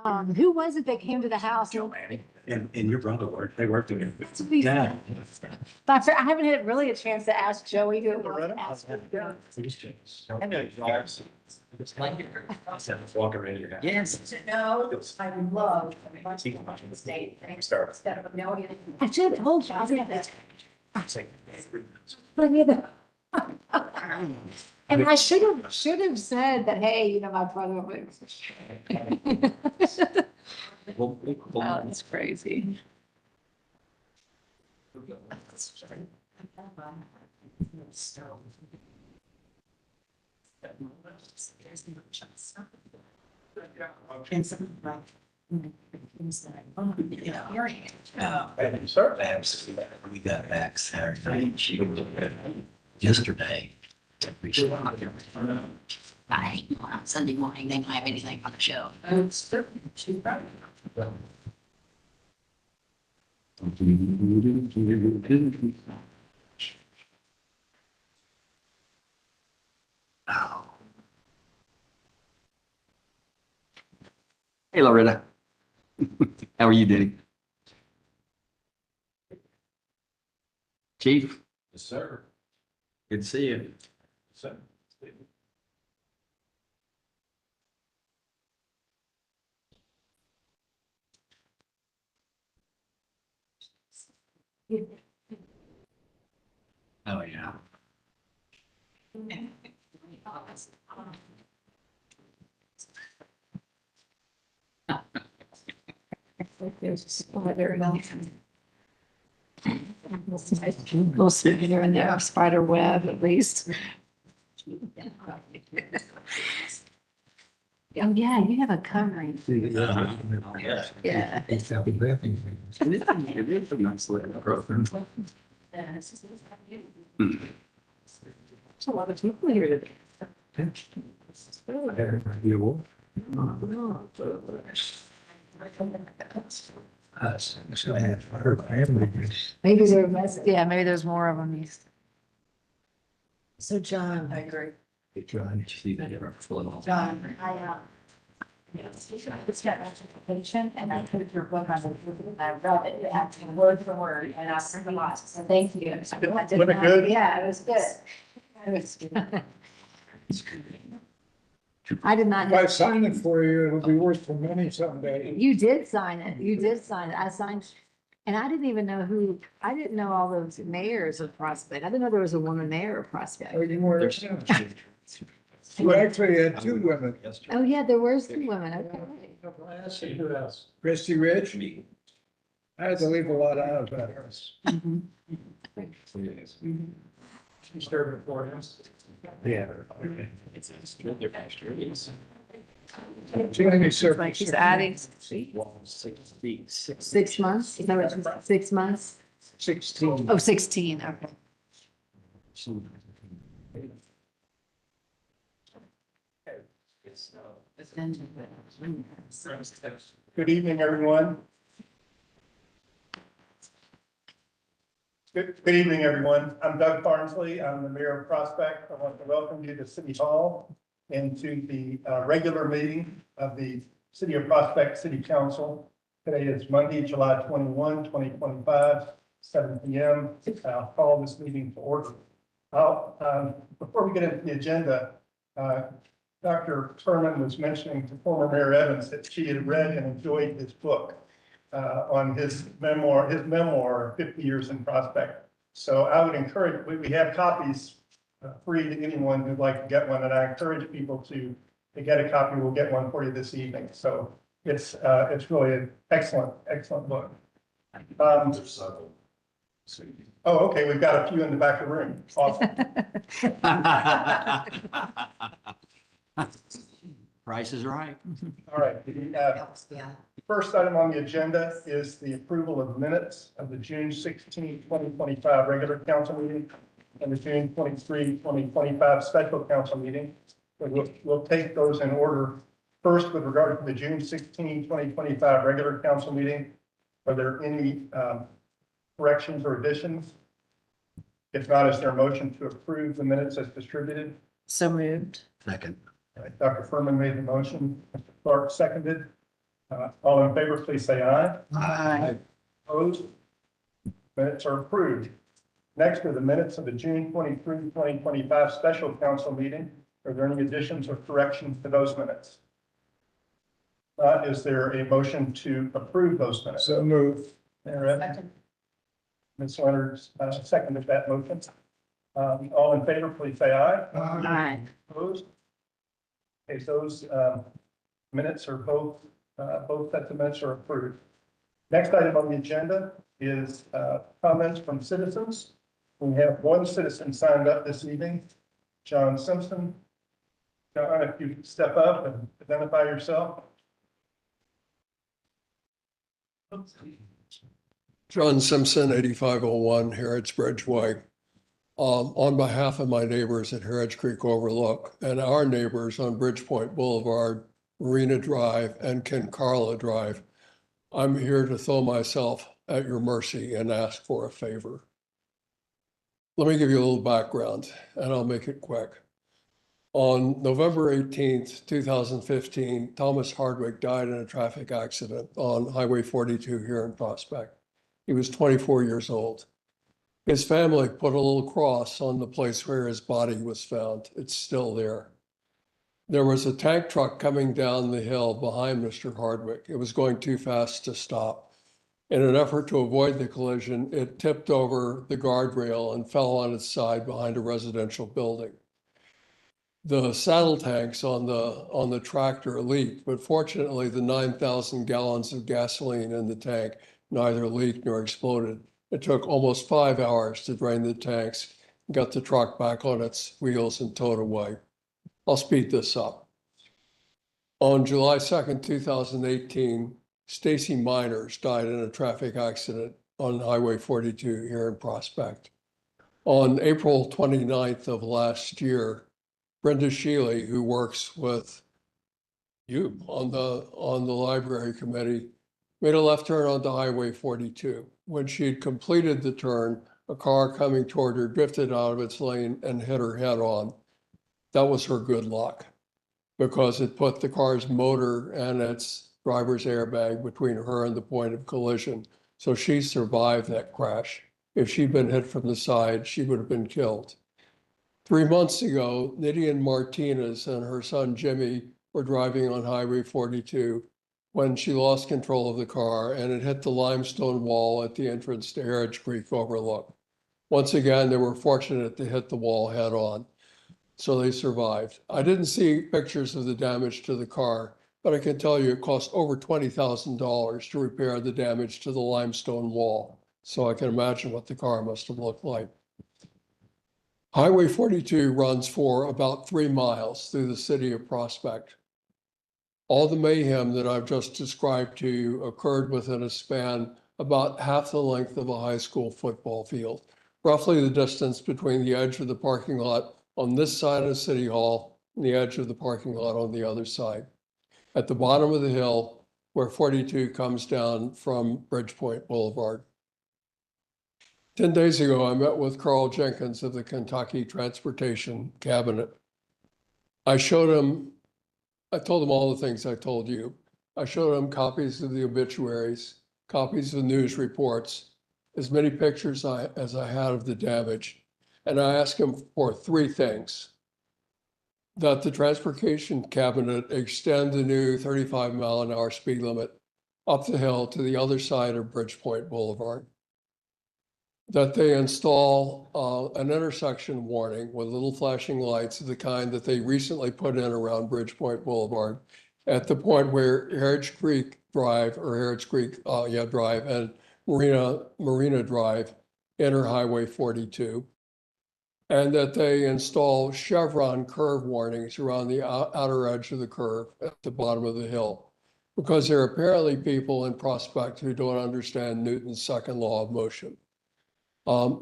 Who was it that came to the house? Joe Manning and your brother worked, they worked together. Be- Yeah. But I haven't had really a chance to ask Joey who it was. Ask her. Walk around your house. Yes. No, I would love. State. Instead of a million. I should have told you. I was gonna have to- But neither. And I should have said that, hey, you know, my brother was. Oh, that's crazy. We got back Saturday night. She was yesterday. I hate on Sunday morning. They don't have anything on the show. Oh. Hey, Loretta. How are you doing? Chief, Yes, sir. good to see you. So. Oh, yeah. There's a spider. Little spider in there, spider web at least. Oh, yeah, you have a covering. Yeah. It is a nice little program. There's a lot of people here today. So I had her family. Maybe there was, yeah, maybe there's more of them. So John. I agree. Trying to see that. John, it's got application and I put your book on the, and I read it, actually word for word, and I learned a lot, so thank you. I did Was it not- good? Yeah, it was good. It was good. I did not. If I sign it for you, it'll be worth the money someday. You did sign it. You did sign it. I signed, and I didn't even know who, I didn't know all those mayors of Prospect. I didn't know there was a woman mayor of Prospect. Oh, you were. You actually had two women, Oh, yeah, there were some women. Okay. Who else? Christy Rich. I had to leave a lot out about her. Mhm. She started before us. Yeah. She only served. Like she's adding 6 6 months. Is that what you said? 6 months? 16. Oh, 16. Okay. Good evening, everyone. Good evening, everyone. I'm Doug Barnsley. I'm the mayor of Prospect. I want to welcome you to City Hall and to the regular meeting of the City of Prospect City Council. Today is Monday, July 21, 2025, 7 p.m. I'll call this meeting to order. Before we get into the agenda, Dr. Turman was mentioning to former Mayor Evans that she had read and enjoyed his book on his memoir, 50 Years in Prospect. So I would encourage, we have copies free to anyone who'd like to get one, and I encourage people to get a copy. We'll get one for you this evening. So it's really an excellent book. Oh, okay, we've got a few in the back of the room. Awesome. Price is right. All right. First item on the agenda is the approval of minutes of the June 16, 2025 regular council meeting and the June 23, 2025 special council meeting. So we'll take those in order. First, with regard to the June 16, 2025 regular council meeting, are there any corrections or additions? If not, is there a motion to approve the minutes as distributed? So moved. Second. All right, Dr. Furman made the motion, Mr. Clark seconded. All in favor, please say aye. Aye. Opposed? Minutes are approved. Next are the minutes of the June 23, 2025 special council meeting. Are there any additions or corrections to those minutes? Is there a motion to approve those minutes? So moved. Mayor Evans? Ms. Leonard seconded that motion. All in favor, please say aye. Aye. Opposed? Okay, those minutes are both sets of minutes are approved. Next item on the agenda is comments from citizens. We have one citizen signed up this evening, John Simpson. John, if you step up and identify yourself. John Simpson, 8501 Harrods Bridgeway. On behalf of my neighbors at Harrods Creek Overlook and our neighbors on Bridgepoint Boulevard, Marina Drive, and Kincarla Drive, I'm here to throw myself at your mercy and ask for a favor. Let me give you a little background, and I'll make it quick. On November 18th, 2015, Thomas Hardwick died in a traffic accident on Highway 42 here in Prospect. He was 24 years old. His family put a little cross on the place where his body was found. It's still there. There was a tank truck coming down the hill behind Mr. Hardwick. It was going too fast to stop. In an effort to avoid the collision, it tipped over the guardrail and fell on its side behind a residential building. The saddle tanks on the tractor leaked, but fortunately the 9,000 gallons of gasoline in the tank neither leaked nor exploded. It took almost 5 hours to drain the tanks, got the truck back on its wheels and towed away. I'll speed this up. On July 2nd, 2018, Stacy Miners died in a traffic accident on Highway 42 here in Prospect. On April 29th of last year, Brenda Shealy, who works with you on the library committee, made a left turn onto Highway 42. When she had completed the turn, a car coming toward her drifted out of its lane and hit her head on. That was her good luck because it put the car's motor and its driver's airbag between her and the point of collision. So she survived that crash. If she'd been hit from the side, she would have been killed. 3 months ago, Nidian Martinez and her son Jimmy were driving on Highway 42 when she lost control of the car and it hit the limestone wall at the entrance to Harrods Creek Overlook. Once again, they were fortunate to hit the wall head on, so they survived. I didn't see pictures of the damage to the car, but I can tell you it cost over $20,000 to repair the damage to the limestone wall. So I can imagine what the car must have looked like. Highway 42 runs for about 3 miles through the city of Prospect. All the mayhem that I've just described to you occurred within a span about half the length of a high school football field, roughly the distance between the edge of the parking lot on this side of City Hall and the edge of the parking lot on the other side. At the bottom of the hill where 42 comes down from Bridgepoint Boulevard. 10 days ago, I met with Carl Jenkins of the Kentucky Transportation Cabinet. I told him all the things I told you. I showed him copies of the obituaries, copies of news reports, as many pictures as I had of the damage. And I asked him for 3 things. That the Transportation Cabinet extend the new 35-mile-an-hour speed limit up the hill to the other side of Bridgepoint Boulevard. That they install an intersection warning with little flashing lights of the kind that they recently put in around Bridgepoint Boulevard at the point where Harrods Creek Drive or Harrods Creek Drive and Marina Drive enter Highway 42. And that they install chevron curve warnings around the outer edge of the curve at the bottom of the hill. Because there are apparently people in Prospect who don't understand Newton's second law of motion.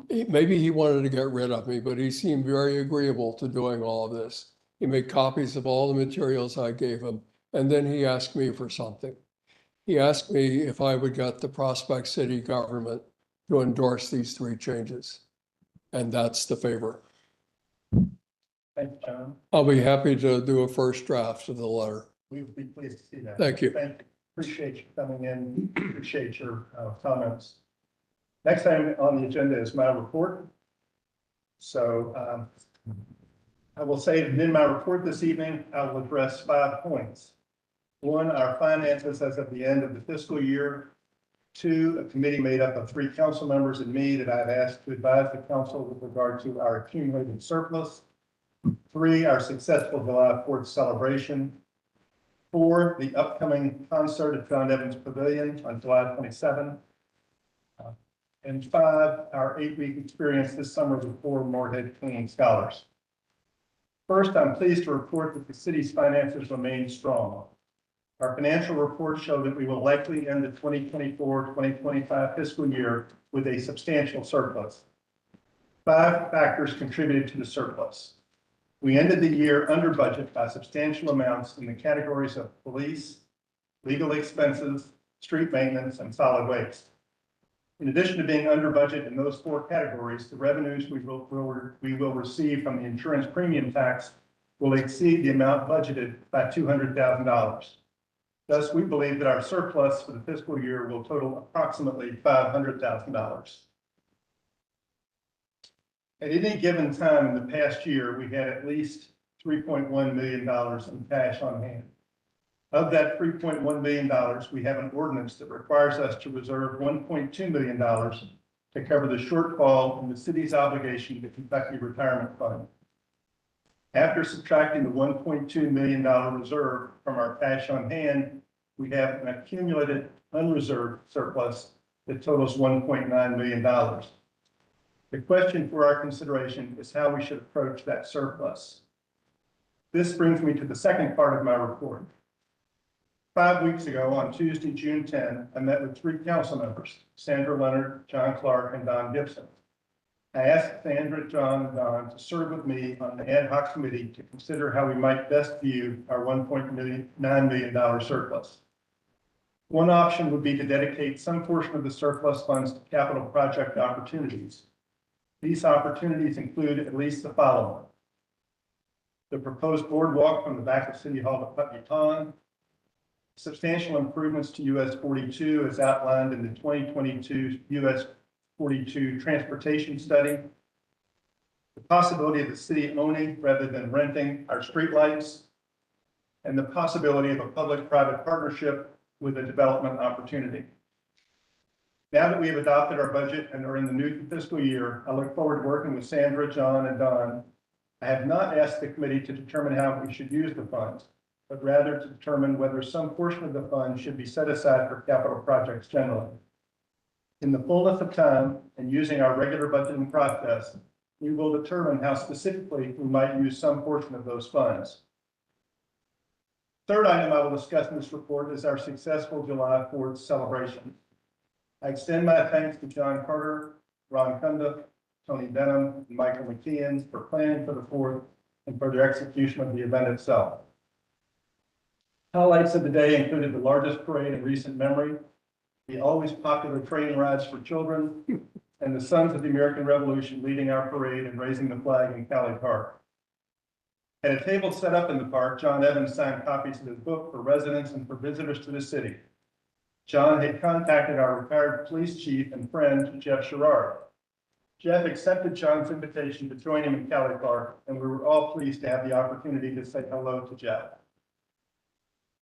Maybe he wanted to get rid of me, but he seemed very agreeable to doing all of this. He made copies of all the materials I gave him, and then he asked me for something. He asked me if I would get the Prospect City government to endorse these 3 changes. And that's the favor. Thank you, John. I'll be happy to do a first draft of the letter. We would be pleased to see that. Thank you. Thank you. Appreciate you coming in, appreciate your comments. Next item on the agenda is my report. So I will say that in my report this evening, I will address 5 points. 1, our finances as of the end of the fiscal year. 2, a committee made up of 3 council members and me that I've asked to advise the council with regard to our accumulated surplus. 3, our successful July 4th celebration. 4, the upcoming concert at John Evans Pavilion on July 27. And 5, our 8-week experience this summer with 4 Morehead Cleaning Scholars. First, I'm pleased to report that the city's finances remain strong. Our financial reports show that we will likely end the 2024-2025 fiscal year with a substantial surplus. 5 factors contributed to the surplus. We ended the year under budget by substantial amounts in the categories of police, legal expenses, street maintenance, and solid waste. In addition to being under budget in those 4 categories, the revenues we will receive from the insurance premium tax will exceed the amount budgeted by $200,000. Thus, we believe that our surplus for the fiscal year will total approximately $500,000. At any given time in the past year, we had at least $3.1 million in cash on hand. Of that $3.1 million, we have an ordinance that requires us to reserve $1.2 million to cover the shortfall in the city's obligation to the Kentucky Retirement Fund. After subtracting the $1.2 million reserve from our cash on hand, we have an accumulated unreserved surplus that totals $1.9 million. The question for our consideration is how we should approach that surplus. This brings me to the second part of my report. 5 weeks ago, on Tuesday, June 10, I met with 3 council members, Sandra Leonard, John Clark, and Don Gibson. I asked Sandra, John, and Don to serve with me on the ad hoc committee to consider how we might best view our $1.9 million surplus. One option would be to dedicate some portion of the surplus funds to capital project opportunities. These opportunities include at least the following: the proposed boardwalk from the back of City Hall to Putney Pond, substantial improvements to US 42 as outlined in the 2022 US 42 transportation study, the possibility of the city owning rather than renting our streetlights, and the possibility of a public-private partnership with a development opportunity. Now that we have adopted our budget and are in the new fiscal year, I look forward to working with Sandra, John, and Don. I have not asked the committee to determine how we should use the funds, but rather to determine whether some portion of the fund should be set aside for capital projects generally. In the fullness of time and using our regular budgeting process, we will determine how specifically we might use some portion of those funds. Third item I will discuss in this report is our successful July 4th celebration. I extend my thanks to John Carter, Ron Kunda, Tony Denham, and Michael McKeon for planning for the 4th and for their execution of the event itself. Highlights of the day included the largest parade in recent memory, the always popular train rides for children, and the Sons of the American Revolution leading our parade and raising the flag in Cali Park. At a table set up in the park, John Evans signed copies of his book for residents and for visitors to the city. John had contacted our retired police chief and friend, Jeff Sherrard. Jeff accepted John's invitation to join him in Cali Park, and we were all pleased to have the opportunity to say hello to Jeff.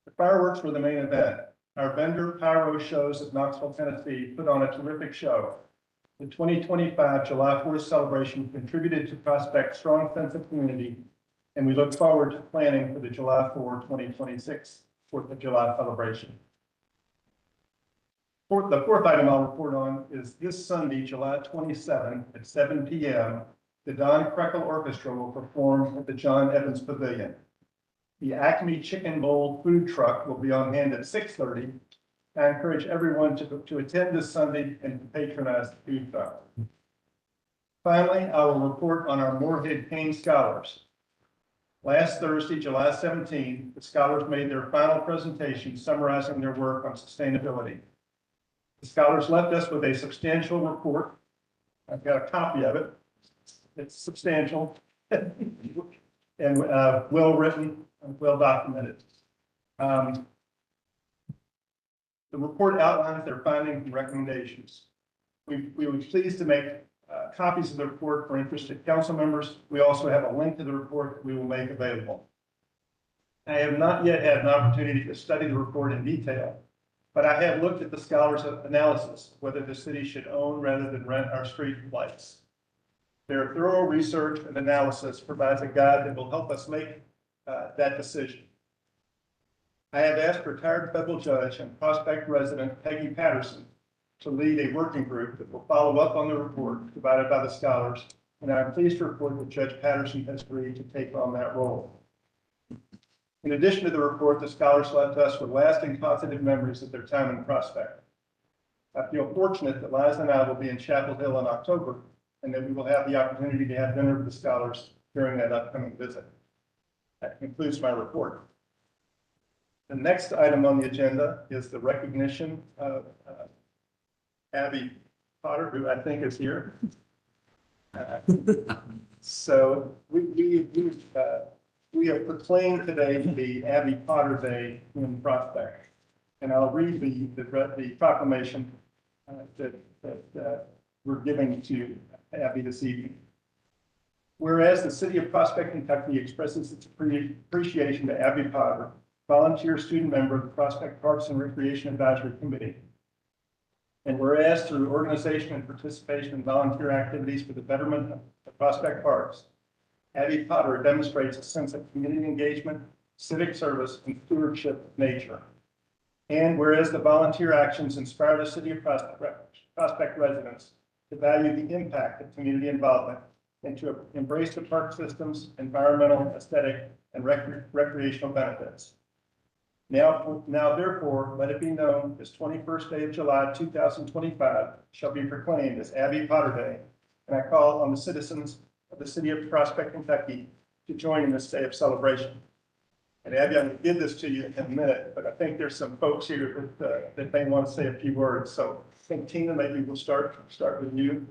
The fireworks were the main event. Our vendor, Pyro Shows of Knoxville, Tennessee, put on a terrific show. The 2025 July 4th celebration contributed to Prospect's strong sense of community, and we look forward to planning for the July 4, 2026 4th of July celebration. The fourth item I'll report on is this Sunday, July 27 at 7 p.m., the Don Krekel Orchestra will perform at the John Evans Pavilion. The Acme Chicken Bowl food truck will be on hand at 6:30. I encourage everyone to attend this Sunday and to patronize the food truck. Finally, I will report on our Morehead Cane Scholars. Last Thursday, July 17, the scholars made their final presentation summarizing their work on sustainability. The scholars left us with a substantial report. I've got a copy of it. It's substantial and well written and well documented. The report outlines their findings and recommendations. We were pleased to make copies of the report for interested council members. We also have a link to the report that we will make available. I have not yet had an opportunity to study the report in detail, but I have looked at the scholars' analysis, whether the city should own rather than rent our street lights. Their thorough research and analysis provides a guide that will help us make that decision. I have asked retired federal judge and Prospect resident Peggy Patterson to lead a working group that will follow up on the report provided by the scholars, and I'm pleased to report that Judge Patterson has agreed to take on that role. In addition to the report, the scholars left us with lasting positive memories of their time in Prospect. I feel fortunate that Liza and I will be in Chapel Hill in October, and that we will have the opportunity to have dinner with the scholars during that upcoming visit. That concludes my report. The next item on the agenda is the recognition of Abby Potter, who I think is here. So we have proclaimed today the Abby Potter Day in Prospect. And I'll read the proclamation that we're giving to Abby this evening. Whereas the city of Prospect, Kentucky expresses its appreciation to Abby Potter, volunteer student member of the Prospect Parks and Recreation Advisory Committee. And whereas through organization and participation in volunteer activities for the betterment of Prospect Parks, Abby Potter demonstrates a sense of community engagement, civic service, and stewardship of nature. And whereas the volunteer actions inspire the city of Prospect residents to value the impact of community involvement and to embrace the park system's environmental, aesthetic, and recreational benefits. Now, therefore, let it be known this 21st day of July, 2025 shall be proclaimed as Abby Potter Day, and I call on the citizens of the city of Prospect, Kentucky to join in this day of celebration. And Abby, I'm going to give this to you in a minute, but I think there's some folks here that may want to say a few words. So I think Tina, maybe we'll start with you.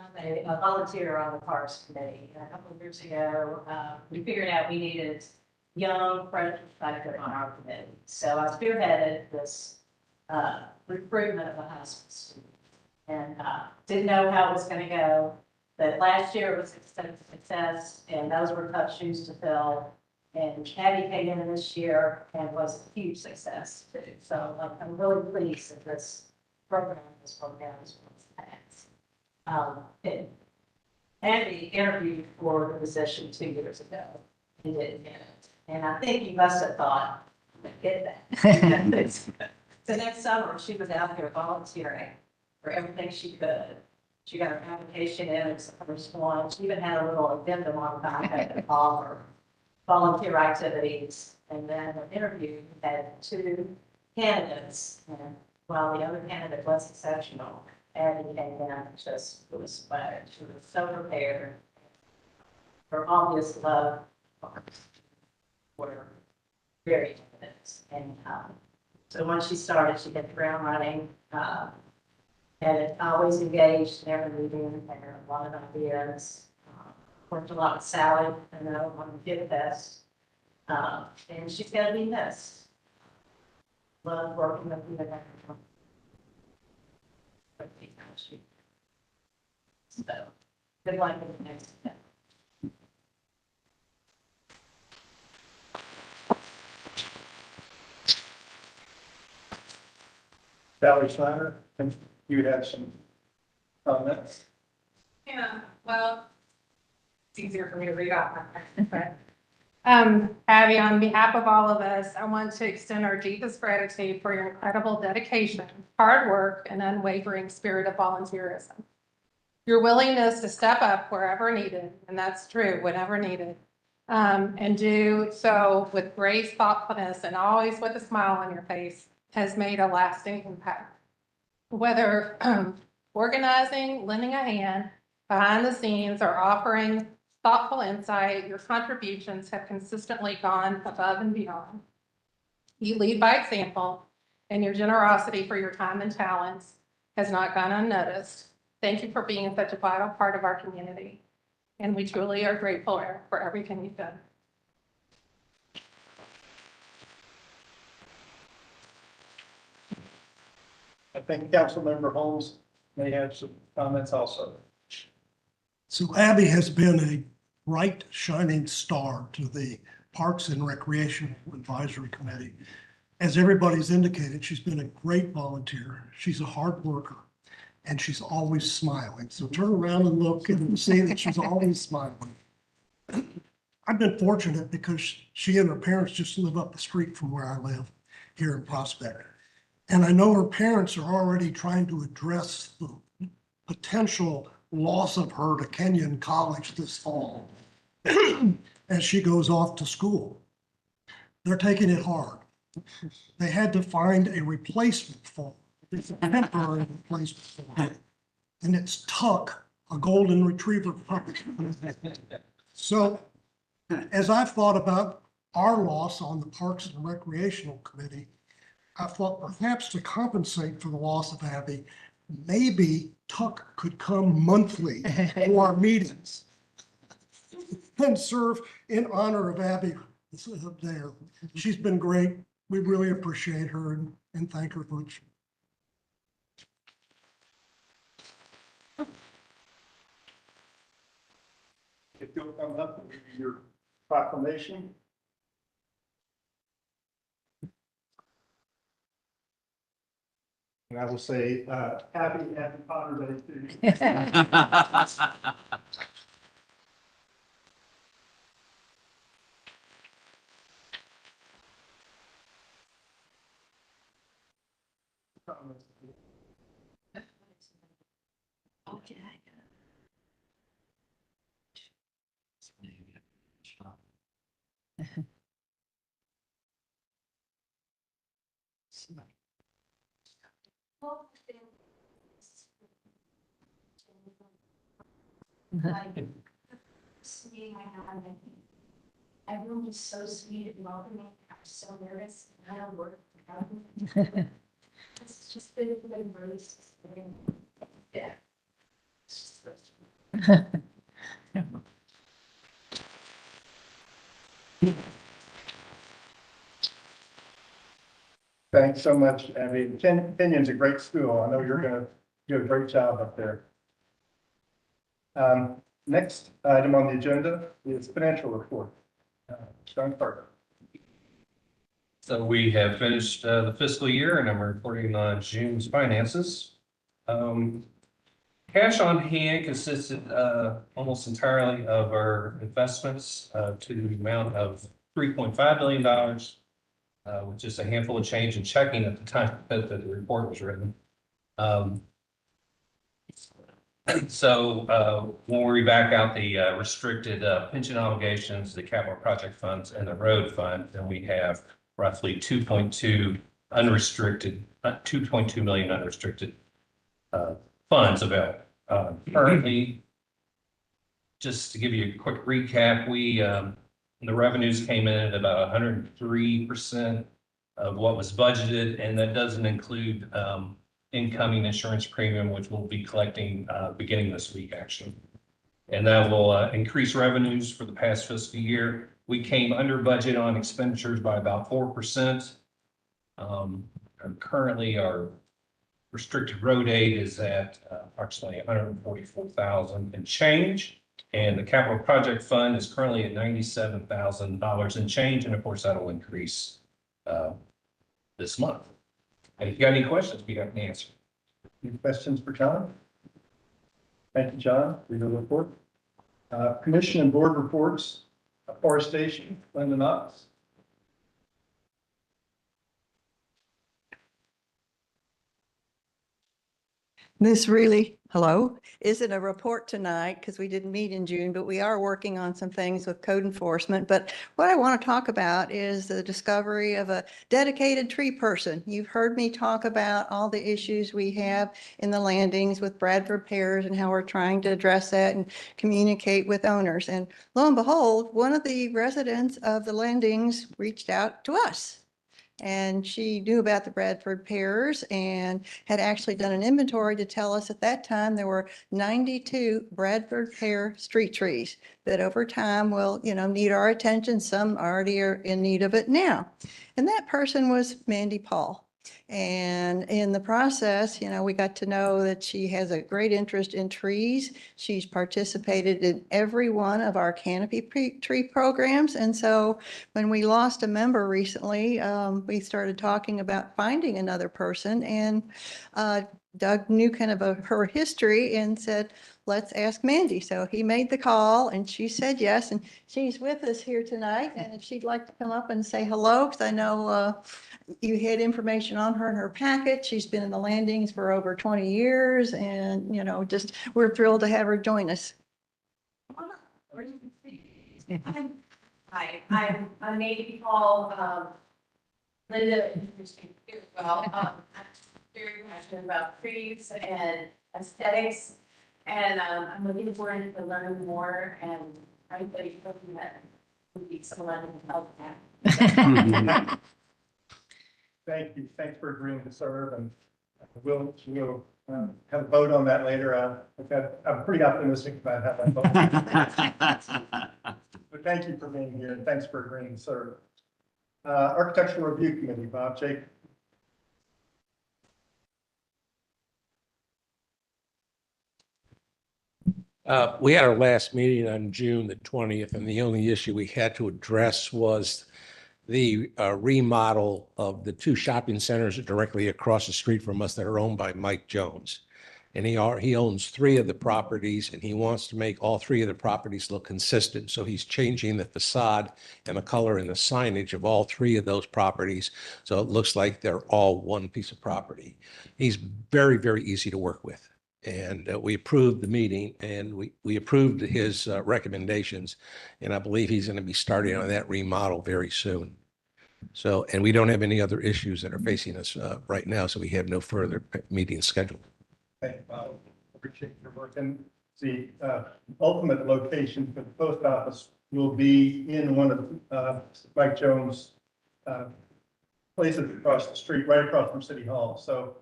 I'm a volunteer on the Parks Committee. And a couple of years ago, we figured out we needed young, fresh perspective on our committee. So I spearheaded this recruitment of a high school student. And didn't know how it was going to go. But last year it was a success, and those were tough shoes to fill. And Abby came in this year and was a huge success too. So I'm really pleased that this program is passed. Abby interviewed for the position 2 years ago and didn't get it. And I think you must have thought, get that. So next summer she was out there volunteering for everything she could. She got her application in, it was the first one. She even had a little addendum on back of all her volunteer activities. And then the interview had 2 candidates. And while the other candidate was exceptional, Abby came in and just was flat. She was so prepared. Her obvious love were very evident. And so once she started, she hit the ground running. And always engaged in every meeting, and a lot of ideas. Worked a lot with Sally, I know, on the Get Fest. And she's gonna be missed. Love working with you. So, good luck with the next step. Valerie Schneider, I think you had some comments. Yeah, well, it's easier for me to read off. But, Abby, on behalf of all of us, I want to extend our deepest gratitude for your incredible dedication, hard work, and unwavering spirit of volunteerism. Your willingness to step up wherever needed, and that's true, whenever needed, and do so with grace, thoughtfulness, and always with a smile on your face has made a lasting impact. Whether organizing, lending a hand, behind the scenes, or offering thoughtful insight, your contributions have consistently gone above and beyond. You lead by example, and your generosity for your time and talents has not gone unnoticed. Thank you for being such a vital part of our community. and we truly are grateful for everything you've done. I think Councilmember Holmes may have some comments also. So Abby has been a bright shining star to the Parks and Recreation Advisory Committee. As everybody's indicated, she's been a great volunteer. She's a hard worker and she's always smiling. So turn around and look and see that she's always smiling. I've been fortunate because she and her parents just live up the street from where I live here in Prospect. And I know her parents are already trying to address the potential loss of her to Kenyon College this fall as she goes off to school. They're taking it hard. They had to find a replacement for her. It's a temporary replacement for her. And it's Tuck, a golden retriever puppy. So as I've thought about our loss on the Parks and Recreational Committee, I thought perhaps to compensate for the loss of Abby, maybe Tuck could come monthly to our meetings and serve in honor of Abby there. She's been great. We really appreciate her and thank her much. If you'll come up with your proclamation. And I will say, happy Father's Day to you. Okay. Everyone was so sweet and welcoming. I was so nervous. I don't work. It's just been really sustaining. Yeah. It's just- Thanks so much, Abby. Kenyon's a great school. I know you're gonna do a great job up there. Next item on the agenda is financial report. John Carter. So we have finished the fiscal year and I'm reporting on June's finances. Cash on hand consisted almost entirely of our investments to the amount of $3.5 million, with just a handful of change in checking at the time that the report was written. So when we back out the restricted pension obligations, the capital project funds and the road fund, then we have roughly 2.2 unrestricted, 2.2 million unrestricted funds available. Currently, just to give you a quick recap, the revenues came in at about 103% of what was budgeted, and that doesn't include incoming insurance premium, which we'll be collecting beginning this week, actually. And that will increase revenues for the past fiscal year. We came under budget on expenditures by about 4%. And currently, our restricted road aid is at approximately 144,000 and change. And the capital project fund is currently at $97,000 and change. And of course, that'll increase this month. And if you got any questions, we got an answer. Any questions for John? Thank you, John, for your report. Commission and board reports, forestation, Linda Knox. This really, hello, isn't a report tonight because we didn't meet in June, but we are working on some things with code enforcement. But what I want to talk about is the discovery of a dedicated tree person. You've heard me talk about all the issues we have in the landings with Bradford Pears and how we're trying to address that and communicate with owners. And lo and behold, one of the residents of the landings reached out to us. And she knew about the Bradford pears and had actually done an inventory to tell us at that time there were 92 Bradford pear street trees that over time will, need our attention. Some already are in need of it now. And that person was Mandy Paul. And in the process, we got to know that she has a great interest in trees. She's participated in every one of our canopy tree programs. And so when we lost a member recently, we started talking about finding another person. And Doug knew kind of her history and said, let's ask Mandy. So he made the call and she said yes. And she's with us here tonight. And if she'd like to come up and say hello, because I know you had information on her in her packet. She's been in the landings for over 20 years and, just we're thrilled to have her join us. Hi, I'm Mandy Paul. Linda introduced me as well. I'm very passionate about trees and aesthetics. And I'm looking forward to learn more and everybody hoping that would be someone to help that. Thank you. Thanks for agreeing to serve, and we'll have a vote on that later. I'm pretty optimistic about how that vote. But thank you for being here, and thanks for agreeing to serve. Architectural Review Committee, Bob, Jake. We had our last meeting on June the 20th, and the only issue we had to address was the remodel of the two shopping centers directly across the street from us that are owned by Mike Jones. And he owns 3 of the properties, and he wants to make all 3 of the properties look consistent. So he's changing the facade and the color and the signage of all 3 of those properties. So it looks like they're all one piece of property. He's very, very easy to work with. And we approved the meeting and we approved his recommendations. And I believe he's going to be starting on that remodel very soon. So, and we don't have any other issues that are facing us right now. So we have no further meetings scheduled. Thank you, Bob. Appreciate your work. And the ultimate location for the post office will be in one of Mike Jones' places across the street, right across from City Hall. So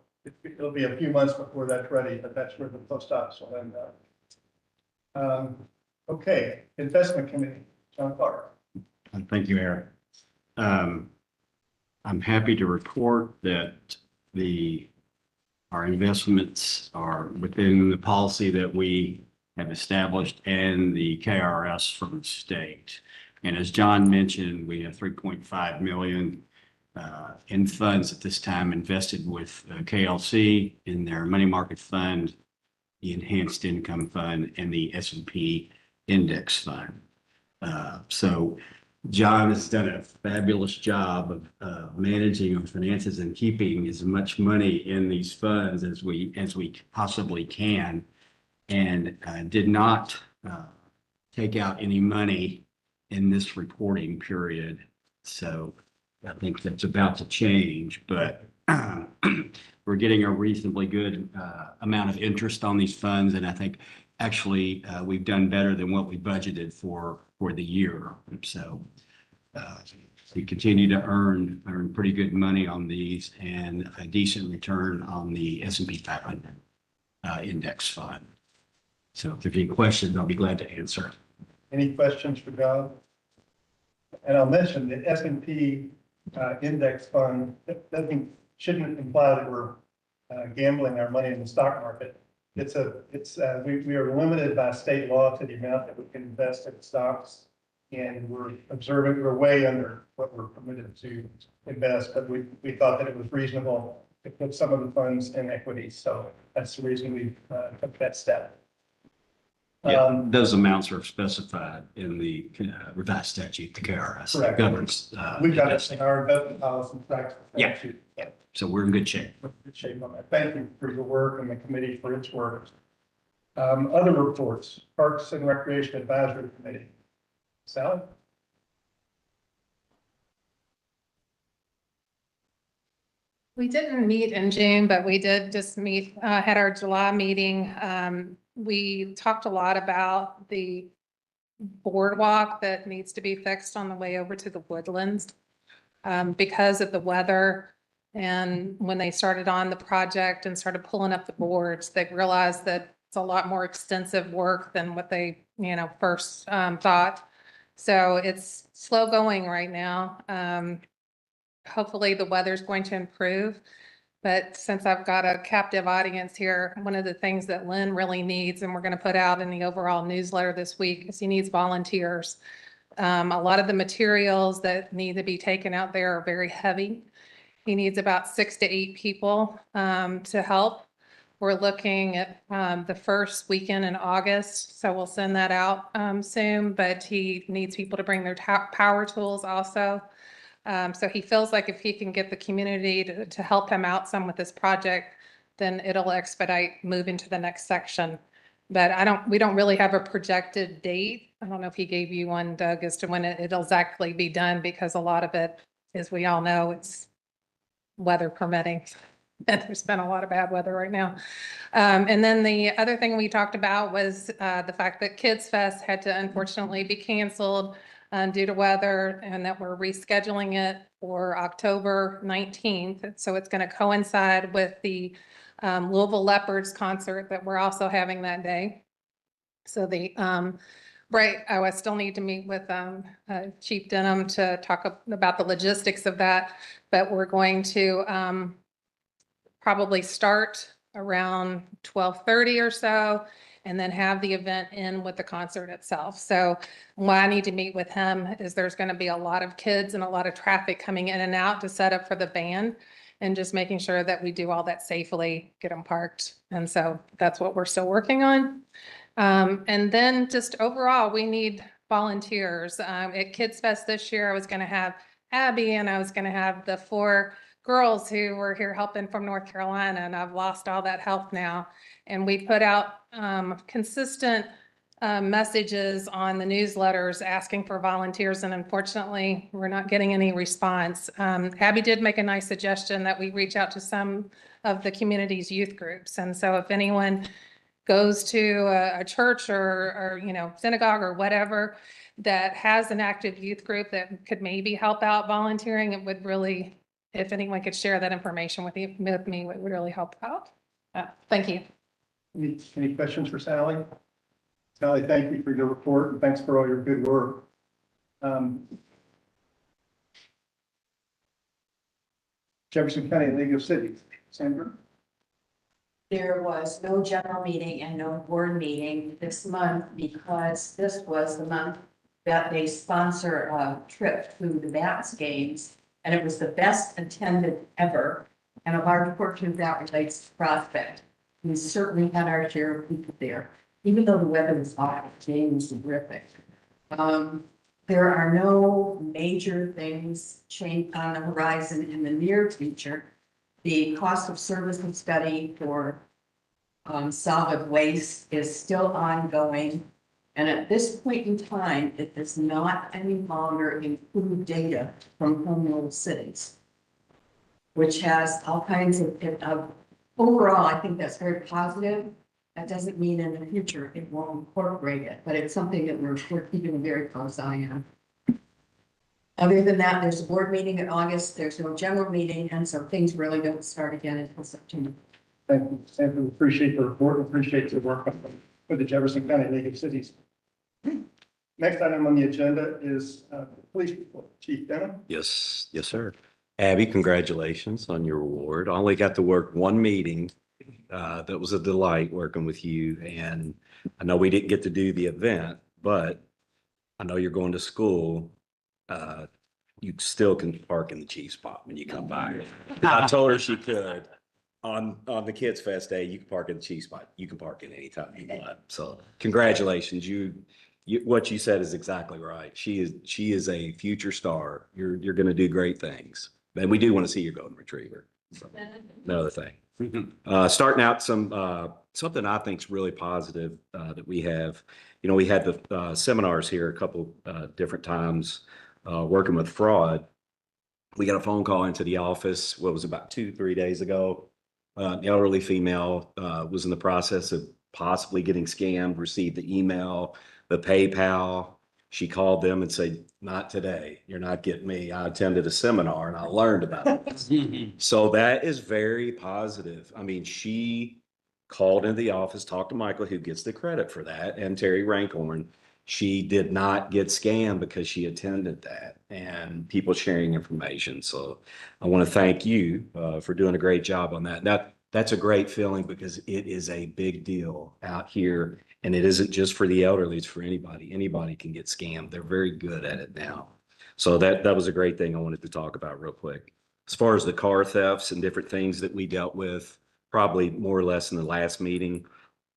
it'll be a few months before that's ready, but that's where the post office will end up. Okay, Investment Committee, John Clark. Thank you, Eric. I'm happy to report that our investments are within the policy that we have established and the KRS from the state. And as John mentioned, we have 3.5 million in funds at this time invested with KLC in their money market fund, the enhanced income fund, and the S&P index fund. So John has done a fabulous job of managing our finances and keeping as much money in these funds as we possibly can, and did not take out any money in this reporting period. So I think that's about to change, but we're getting a reasonably good amount of interest on these funds. And I think actually we've done better than what we budgeted for the year. So we continue to earn pretty good money on these and a decent return on the S&P 500 index fund. So if there's any questions, I'll be glad to answer. Any questions for John? And I'll mention the S&P index fund shouldn't imply that we're gambling our money in the stock market. We are limited by state law to the amount that we can invest in stocks, and we're way under what we're permitted to invest. But we thought that it was reasonable to put some of the funds in equities, so that's the reason we took that step. Yeah, those amounts are specified in the revised statute, the KRS. Correct. Governs. We've got it in our investment policy practice. Yeah. So we're in good shape. Good shape on that. Thank you for your work and the committee for its work. Other reports, Parks and Recreation Advisory Committee. Sally? We didn't meet in June, but we did just meet, had our July meeting. We talked a lot about the boardwalk that needs to be fixed on the way over to the Woodlands. because of the weather. And when they started on the project and started pulling up the boards, they realized that it's a lot more extensive work than what they, first thought. So it's slow going right now. Hopefully the weather's going to improve. But since I've got a captive audience here, one of the things that Lynn really needs, and we're going to put out in the overall newsletter this week, is he needs volunteers. A lot of the materials that need to be taken out there are very heavy. He needs about 6 to 8 people to help. We're looking at the first weekend in August, so we'll send that out soon, but he needs people to bring their power tools also. So he feels like if he can get the community to help him out some with this project, then it'll expedite moving to the next section. But we don't really have a projected date. I don't know if he gave you one, Doug, as to when it'll exactly be done, because a lot of it, as we all know, it's weather permitting. And there's been a lot of bad weather right now. And then the other thing we talked about was the fact that Kids Fest had to unfortunately be canceled due to weather, and that we're rescheduling it for October 19th. So it's going to coincide with the Louisville Leopards concert that we're also having that day. So I still need to meet with Chief Denham to talk about the logistics of that, but we're going to probably start around 12:30 or so, and then have the event end with the concert itself. So why I need to meet with him is there's going to be a lot of kids and a lot of traffic coming in and out to set up for the band, and just making sure that we do all that safely, get them parked. And so that's what we're still working on. And then just overall, we need volunteers. At Kids Fest this year, I was going to have Abby, and I was going to have the 4 girls who were here helping from North Carolina, and I've lost all that help now. And we put out consistent messages on the newsletters asking for volunteers, and unfortunately, we're not getting any response. Abby did make a nice suggestion that we reach out to some of the community's youth groups. And so if anyone goes to a church or synagogue or whatever that has an active youth group that could maybe help out volunteering, it would really, if anyone could share that information with me, it would really help out. Thank you. Any questions for Sally? Sally, thank you for your report, and thanks for all your good work. Jefferson County League of Cities, Sandra? There was no general meeting and no board meeting this month because this was the month that they sponsor a trip to the Bats games, and it was the best attended ever. And a large portion of that relates to Prospect. We certainly had our share of people there, even though the weather was hot. The game was terrific. There are no major things change on the horizon in the near future. The cost of services study for solid waste is still ongoing. And at this point in time, it does not any longer include data from home rule cities, which has all kinds of overall, I think that's very positive. That doesn't mean in the future it won't incorporate it, but it's something that we're keeping a very close eye on. Other than that, there's a board meeting in August, there's no general meeting, and so things really don't start again until September. Thank you, Sandra. Appreciate the report, appreciate your work with the Jefferson County League of Cities. Next item on the agenda is police report. Chief Denham. Yes, sir. Abby, congratulations on your award. I only got to work one meeting. That was a delight working with you. And I know we didn't get to do the event, but I know you're going to school. You still can park in the Chief spot when you come by. I told her she could. On the Kids Fest day, you can park in the Chief spot. You can park in any time you want. So congratulations. What you said is exactly right. She is a future star. You're going to do great things. And we do want to see your golden retriever. So, another thing. Starting out something I think is really positive that we have. We had the seminars here a couple different times working with fraud. We got a phone call into the office, what was it, about 2-3 days ago. The elderly female was in the process of possibly getting scammed, received the email, the PayPal. She called them and said, not today. You're not getting me. I attended a seminar and I learned about this. So that is very positive. I mean, she called into the office, talked to Michael, who gets the credit for that, and Terry Rankhorn. She did not get scammed because she attended that and people sharing information. So I want to thank you for doing a great job on that. That's a great feeling because it is a big deal out here. And it isn't just for the elderly, it's for anybody. Anybody can get scammed. They're very good at it now. So that was a great thing I wanted to talk about real quick. As far as the car thefts and different things that we dealt with, probably more or less in the last meeting.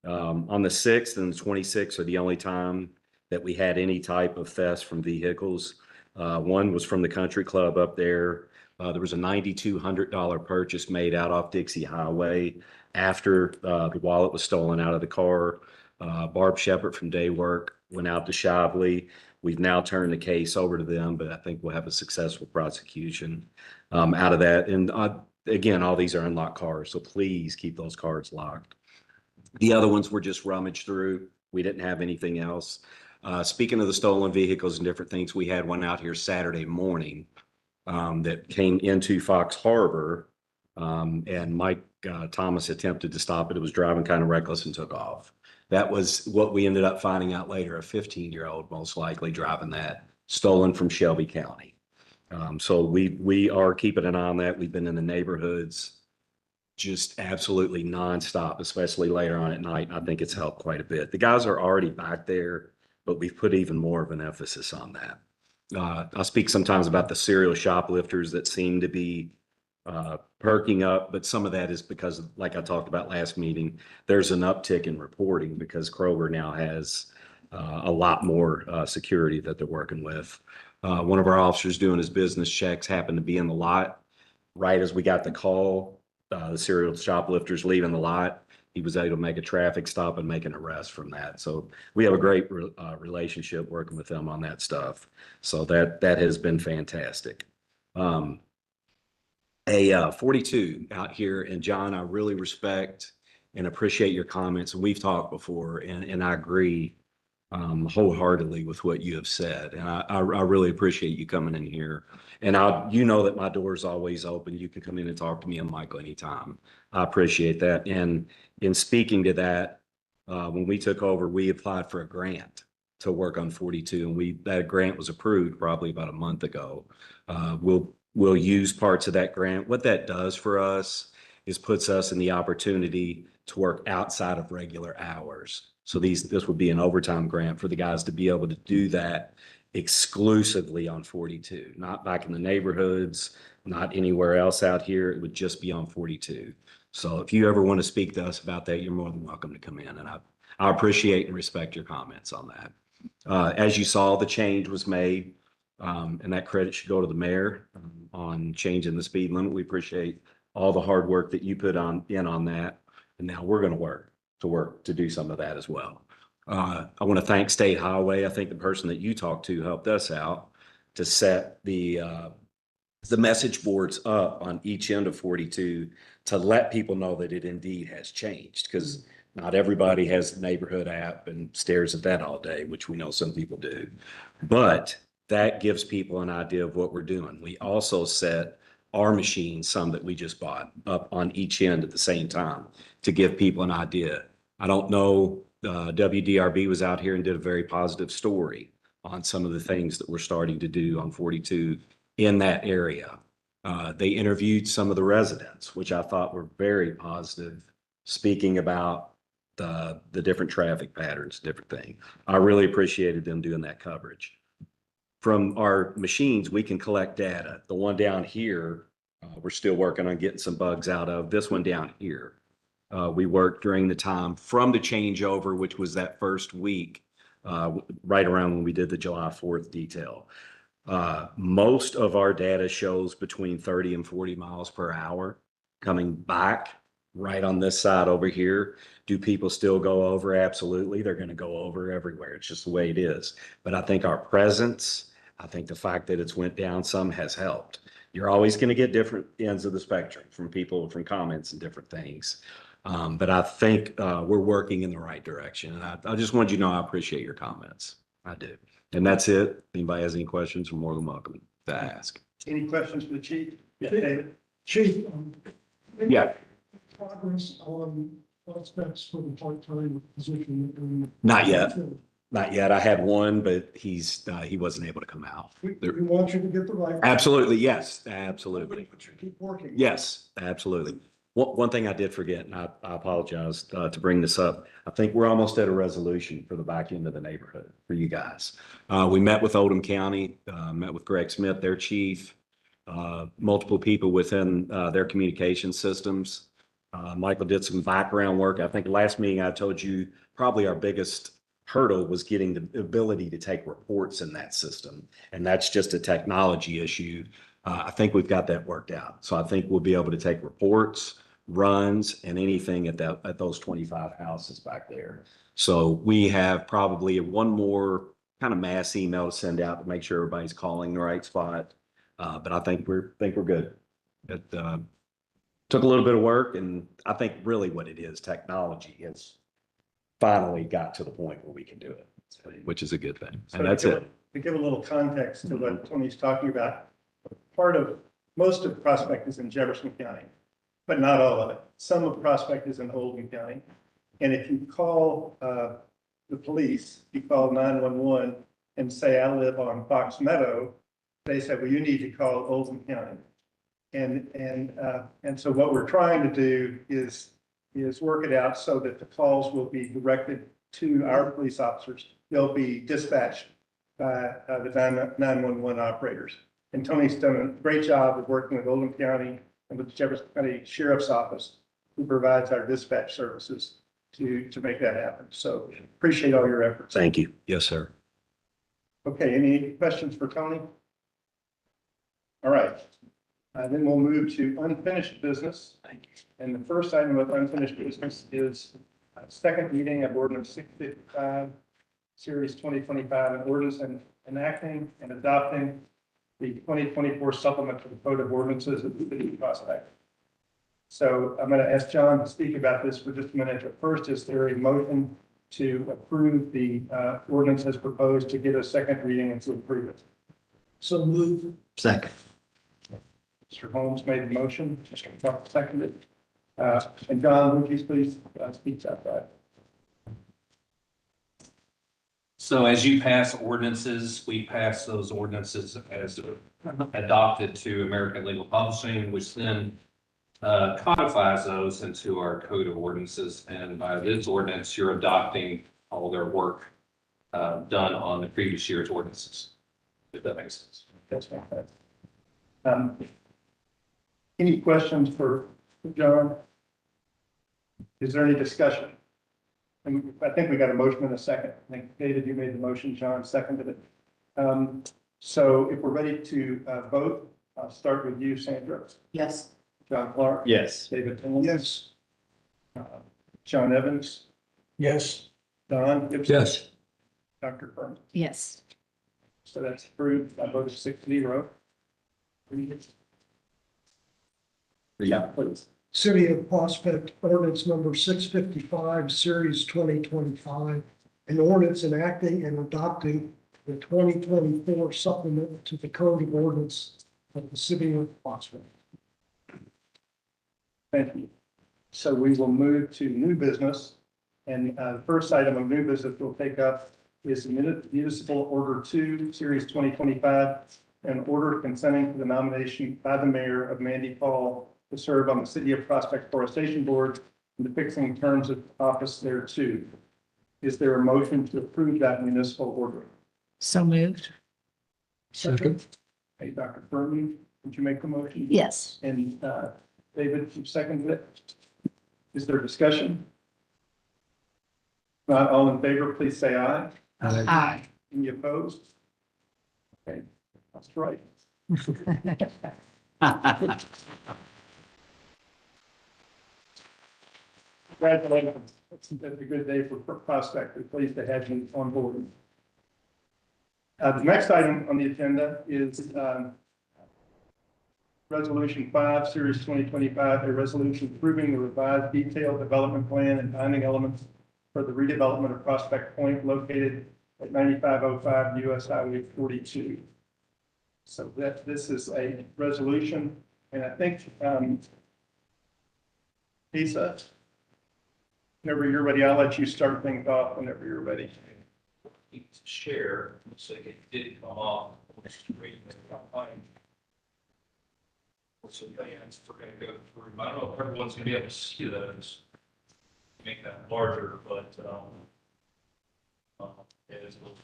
On the 6th and the 26th are the only time that we had any type of thefts from vehicles. One was from the country club up there. There was a $9,200 purchase made out off Dixie Highway after the wallet was stolen out of the car. Barb Shepherd from Day Work went out to Shively. We've now turned the case over to them, but I think we'll have a successful prosecution out of that. And again, all these are unlocked cars, so please keep those cars locked. The other ones were just rummaged through. We didn't have anything else. Speaking of the stolen vehicles and different things, we had one out here Saturday morning that came into Fox Harbor, and Mike Thomas attempted to stop it. It was driving kind of reckless and took off. That was what we ended up finding out later, a 15-year-old most likely driving that, stolen from Shelby County. So we are keeping an eye on that. We've been in the neighborhoods just absolutely nonstop, especially later on at night. And I think it's helped quite a bit. The guys are already back there, but we've put even more of an emphasis on that. I speak sometimes about the serial shoplifters that seem to be perking up, but some of that is because, like I talked about last meeting, there's an uptick in reporting because Kroger now has a lot more security that they're working with. One of our officers doing his business checks happened to be in the lot right as we got the call. The serial shoplifters leaving the lot. He was able to make a traffic stop and make an arrest from that. So we have a great relationship working with them on that stuff. So that has been fantastic. A 42 out here, and John, I really respect and appreciate your comments. And we've talked before, and I agree wholeheartedly with what you have said. And I really appreciate you coming in here. And you know that my door is always open. You can come in and talk to me and Michael anytime. I appreciate that. And in speaking to that, when we took over, we applied for a grant to work on 42, and that grant was approved probably about a month ago. We'll use parts of that grant. What that does for us is puts us in the opportunity to work outside of regular hours. So this would be an overtime grant for the guys to be able to do that exclusively on 42, not back in the neighborhoods, not anywhere else out here. It would just be on 42. So if you ever want to speak to us about that, you're more than welcome to come in. And I appreciate and respect your comments on that. As you saw, the change was made, and that credit should go to the mayor on changing the speed limit. We appreciate all the hard work that you put in on that. And now we're going to to do some of that as well. I want to thank State Highway. I think the person that you talked to helped us out to set the message boards up on each end of 42 to let people know that it indeed has changed, because not everybody has the neighborhood app and stares at that all day, which we know some people do. But that gives people an idea of what we're doing. We also set our machines, some that we just bought, up on each end at the same time to give people an idea. I don't know, WDRB was out here and did a very positive story on some of the things that we're starting to do on 42 in that area. They interviewed some of the residents, which I thought were very positive, speaking about the different traffic patterns, different things. I really appreciated them doing that coverage. From our machines, we can collect data. The one down here, we're still working on getting some bugs out of. This one down here, we worked during the time from the changeover, which was that first week, right around when we did the July 4th detail. Most of our data shows between 30 and 40 miles per hour coming back right on this side over here. Do people still go over? Absolutely. They're going to go over everywhere. It's just the way it is. But I think our presence, I think the fact that it's went down some has helped. You're always going to get different ends of the spectrum from people, from comments and different things. But I think we're working in the right direction. And I just wanted you to know I appreciate your comments. I do. And that's it. Anybody has any questions, are more than welcome to ask. Any questions for the chief? David? Chief, Yeah. progress on prospects for the part-time position. Not yet. Not yet. I had one, but he wasn't able to come out. We want you to get the right. Absolutely, yes, absolutely. But you keep working. Yes, absolutely. One thing I did forget, and I apologize to bring this up. I think we're almost at a resolution for the back end of the neighborhood for you guys. We met with Oldham County, met with Greg Smith, their chief, multiple people within their communication systems. Michael did some background work. I think last meeting I told you probably our biggest hurdle was getting the ability to take reports in that system. And that's just a technology issue. I think we've got that worked out. So I think we'll be able to take reports, runs, and anything at those 25 houses back there. So we have probably one more kind of mass email to send out to make sure everybody's calling the right spot. But I think we're good. It took a little bit of work, and I think really what it is, technology has finally got to the point where we can do it, which is a good thing. And that's it. To give a little context to what Tony's talking about, most of Prospect is in Jefferson County, but not all of it. Some of Prospect is in Oldham County. And if you call the police, you call 911 and say, I live on Fox Meadow, they say, well, you need to call Oldham County. And so what we're trying to do is work it out so that the calls will be directed to our police officers. They'll be dispatched by the 911 operators. And Tony's done a great job of working with Oldham County and with the Jefferson County Sheriff's Office, who provides our dispatch services to make that happen. So appreciate all your efforts. Thank you. Yes, sir. Okay, any questions for Tony? All right. Then we'll move to unfinished business. And the first item of unfinished business is second reading of ordinance 655, series 2025, an ordinance and enacting and adopting the 2024 supplement to the Code of Ordinances of the City of Prospect. So I'm going to ask John to speak about this for just a minute. But first, is there a motion to approve the ordinance as proposed to get a second reading and to approve it? So move. Second. Mr. Holmes made the motion, Mr. Tuck seconded. And John, would you please speak about that? So as you pass ordinances, we pass those ordinances as adopted to American Legal Publishing, which then codifies those into our code of ordinances. And by this ordinance, you're adopting all their work done on the previous year's ordinances, if that makes sense. That's fantastic. Any questions for John? Is there any discussion? And I think we got a motion in a second. I think David, you made the motion, John seconded it. So if we're ready to vote, I'll start with you, Sandra. Yes. John Clark. Yes. David Tillman. Yes. John Evans. Yes. Don Gibson. Yes. Dr. Furman. Yes. So that's approved by vote of 6-0. Yeah, please. City of Prospect ordinance number 655, series 2025, an ordinance enacting and adopting the 2024 supplement to the Code of Ordinance of the City of Prospect. Thank you. So we will move to new business. And the first item of new business we'll take up is Municipal Order 2, Series 2025, an order consenting to the nomination by the mayor of Mandy Paul to serve on the City of Prospect Forestation Board and fixing terms of office there too. Is there a motion to approve that municipal order? So moved. Second. Hey, Dr. Furman, would you make the motion? Yes. And David, you seconded it. Is there discussion? Not all in favor, please say aye. Aye. Any opposed? Okay, that's right. Congratulations. It's a good day for Prospect. We're pleased to have you on board. The next item on the agenda is Resolution 5, Series 2025, a resolution approving the revised detailed development plan and binding elements for the redevelopment of Prospect Point located at 9505 US Highway 42. So this is a resolution, and I think, Lisa, whenever you're ready, I'll let you start things off whenever you're ready. Share, so it did come off. What's the plans we're gonna go through? I don't know if everyone's gonna be able to see those. Make that larger, but, it is a little.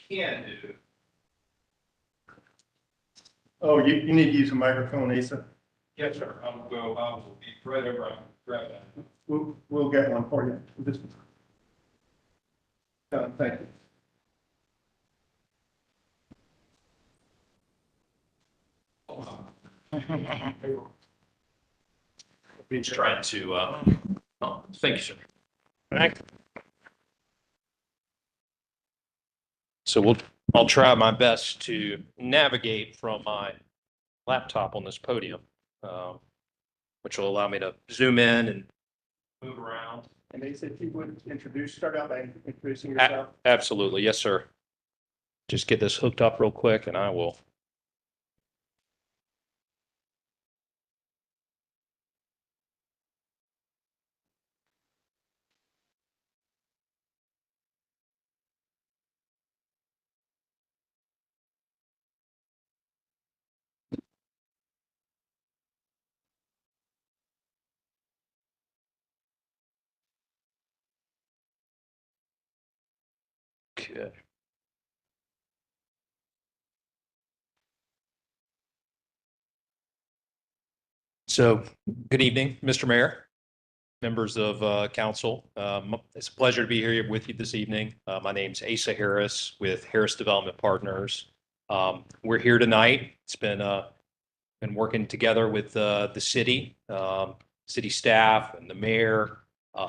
Can do. Oh, you need to use a microphone, Lisa. Yes, sir. I will be right over, I'll grab that. We'll get one for you. Thank you. We're just trying to, thank you, sir. So I'll try my best to navigate from my laptop on this podium, which will allow me to zoom in and move around. And they said you would start out by introducing yourself. Absolutely. Yes, sir. Just get this hooked up real quick and I will. Okay. So, good evening, Mr. Mayor, members of council. It's a pleasure to be here with you this evening. My name's Asa Harris with Harris Development Partners. We're here tonight. It's been working together with the city, city staff and the mayor,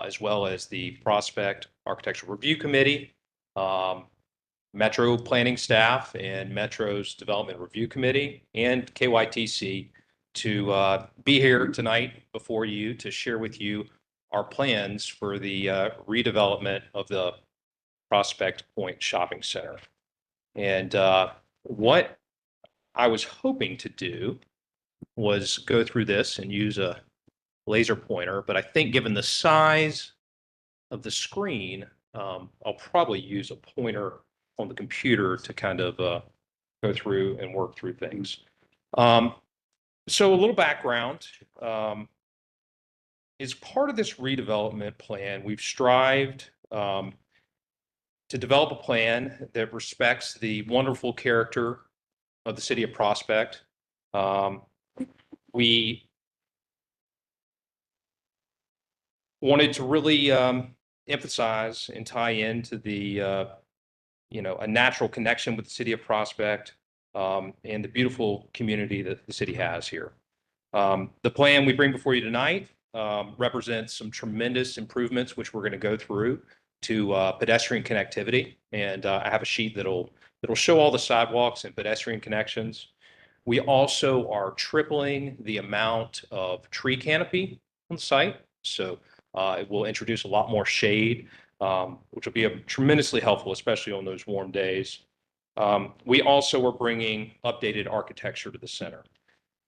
as well as the Prospect Architectural Review Committee, Metro Planning staff and Metro's Development Review Committee, and KYTC to be here tonight before you to share with you our plans for the redevelopment of the Prospect Point Shopping Center. And what I was hoping to do was go through this and use a laser pointer, but I think given the size of the screen, I'll probably use a pointer on the computer to kind of go through and work through things. So a little background. As part of this redevelopment plan, we've strived to develop a plan that respects the wonderful character of the city of Prospect. We wanted to really emphasize and tie into the, a natural connection with the city of Prospect and the beautiful community that the city has here. The plan we bring before you tonight represents some tremendous improvements, which we're going to go through to pedestrian connectivity. And I have a sheet that'll show all the sidewalks and pedestrian connections. We also are tripling the amount of tree canopy on the site. So it will introduce a lot more shade, which will be tremendously helpful, especially on those warm days. We also are bringing updated architecture to the center.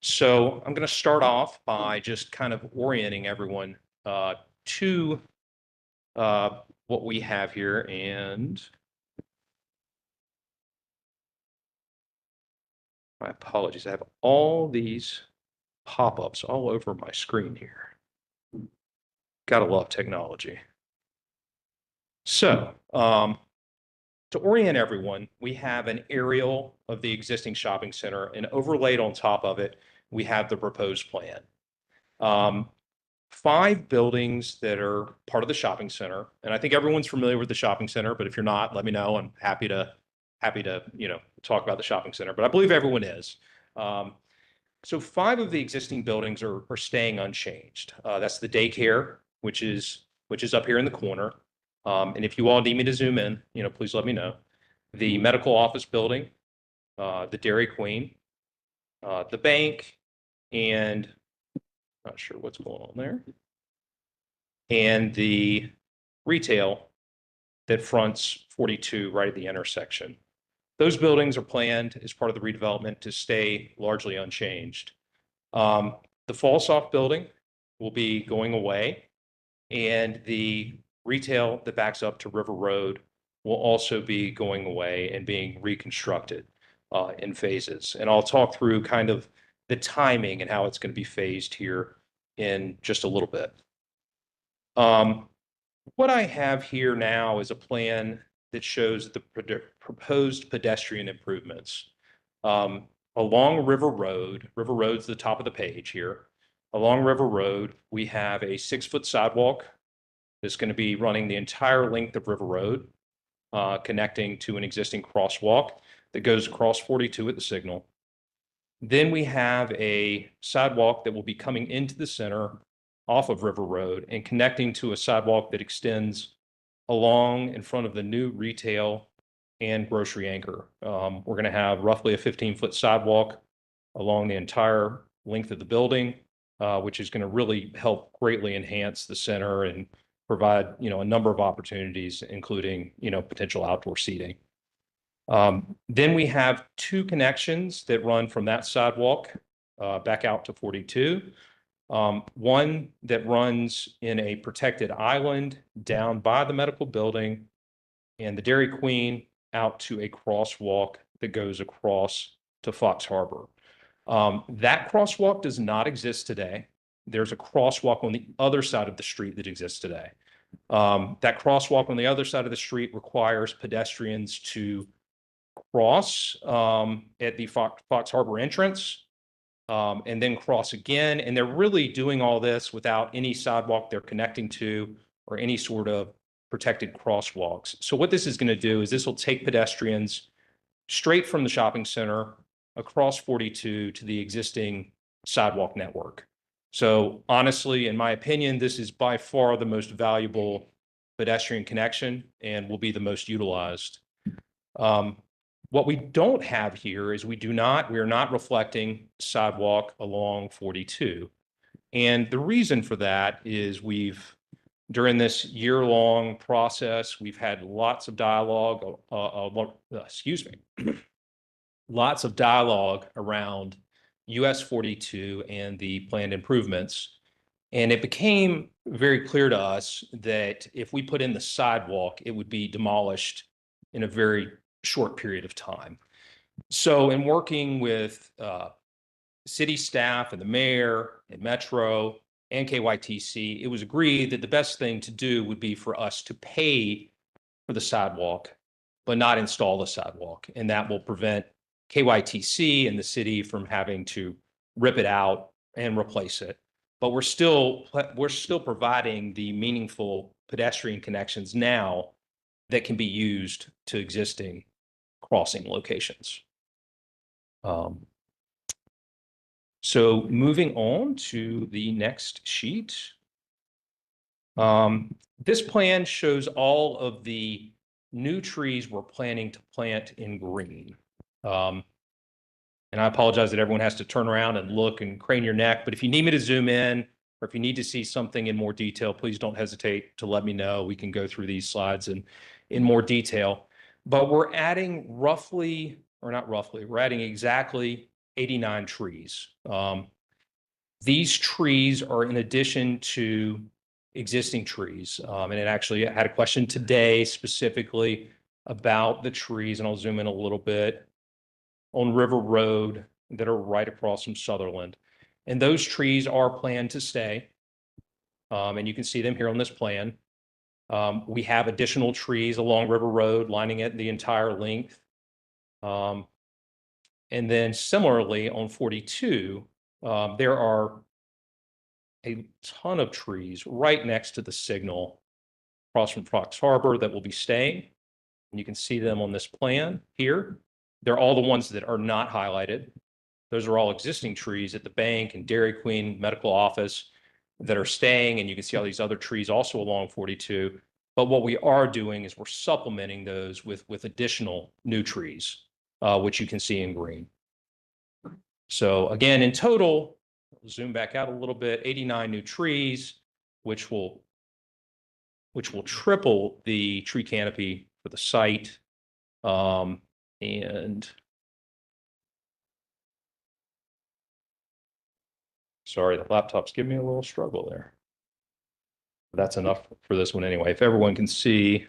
So I'm going to start off by just kind of orienting everyone to what we have here. And my apologies, I have all these pop-ups all over my screen here. Gotta love technology. So, to orient everyone, we have an aerial of the existing shopping center, and overlaid on top of it, we have the proposed plan. 5 buildings that are part of the shopping center, and I think everyone's familiar with the shopping center, but if you're not, let me know. I'm happy to talk about the shopping center, but I believe everyone is. So 5 of the existing buildings are staying unchanged. That's the daycare, which is up here in the corner. And if you all need me to zoom in, please let me know. The medical office building, the Dairy Queen, the bank, and not sure what's going on there. And the retail that fronts 42 right at the intersection. Those buildings are planned as part of the redevelopment to stay largely unchanged. The Fallsoft building will be going away, and the retail that backs up to River Road will also be going away and being reconstructed in phases. And I'll talk through kind of the timing and how it's going to be phased here in just a little bit. What I have here now is a plan that shows the proposed pedestrian improvements. Along River Road, River Road's the top of the page here. Along River Road, we have a 6-foot sidewalk that's going to be running the entire length of River Road, connecting to an existing crosswalk that goes across 42 at the signal. Then we have a sidewalk that will be coming into the center off of River Road and connecting to a sidewalk that extends along in front of the new retail and grocery anchor. We're going to have roughly a 15-foot sidewalk along the entire length of the building, which is going to really help greatly enhance the center and provide, a number of opportunities, including, potential outdoor seating. Then we have 2 connections that run from that sidewalk back out to 42. One that runs in a protected island down by the medical building and the Dairy Queen out to a crosswalk that goes across to Fox Harbor. That crosswalk does not exist today. There's a crosswalk on the other side of the street that exists today. That crosswalk on the other side of the street requires pedestrians to cross at the Fox Harbor entrance and then cross again. And they're really doing all this without any sidewalk they're connecting to or any sort of protected crosswalks. So what this is going to do is this will take pedestrians straight from the shopping center across 42 to the existing sidewalk network. So honestly, in my opinion, this is by far the most valuable pedestrian connection and will be the most utilized. What we don't have here is we are not reflecting sidewalk along 42. And the reason for that is during this year-long process, we've had lots of dialogue, lots of dialogue around US 42 and the planned improvements. And it became very clear to us that if we put in the sidewalk, it would be demolished in a very short period of time. So in working with city staff and the mayor and Metro and KYTC, it was agreed that the best thing to do would be for us to pay for the sidewalk, but not install the sidewalk. And that will prevent KYTC and the city from having to rip it out and replace it. But we're still providing the meaningful pedestrian connections now that can be used to existing crossing locations. So moving on to the next sheet. This plan shows all of the new trees we're planning to plant in green. And I apologize that everyone has to turn around and look and crane your neck, but if you need me to zoom in or if you need to see something in more detail, please don't hesitate to let me know. We can go through these slides in more detail. But we're adding we're adding exactly 89 trees. These trees are in addition to existing trees. And it actually had a question today specifically about the trees, and I'll zoom in a little bit, on River Road that are right across from Sutherland. And those trees are planned to stay. And you can see them here on this plan. We have additional trees along River Road lining it the entire length. And then similarly on 42, there are a ton of trees right next to the signal across from Fox Harbor that will be staying. And you can see them on this plan here. They're all the ones that are not highlighted. Those are all existing trees at the bank and Dairy Queen medical office that are staying. And you can see all these other trees also along 42. But what we are doing is we're supplementing those with additional new trees, which you can see in green. So again, in total, zoom back out a little bit, 89 new trees, which will which will triple the tree canopy for the site. And sorry, the laptop's giving me a little struggle there. That's enough for this one anyway. If everyone can see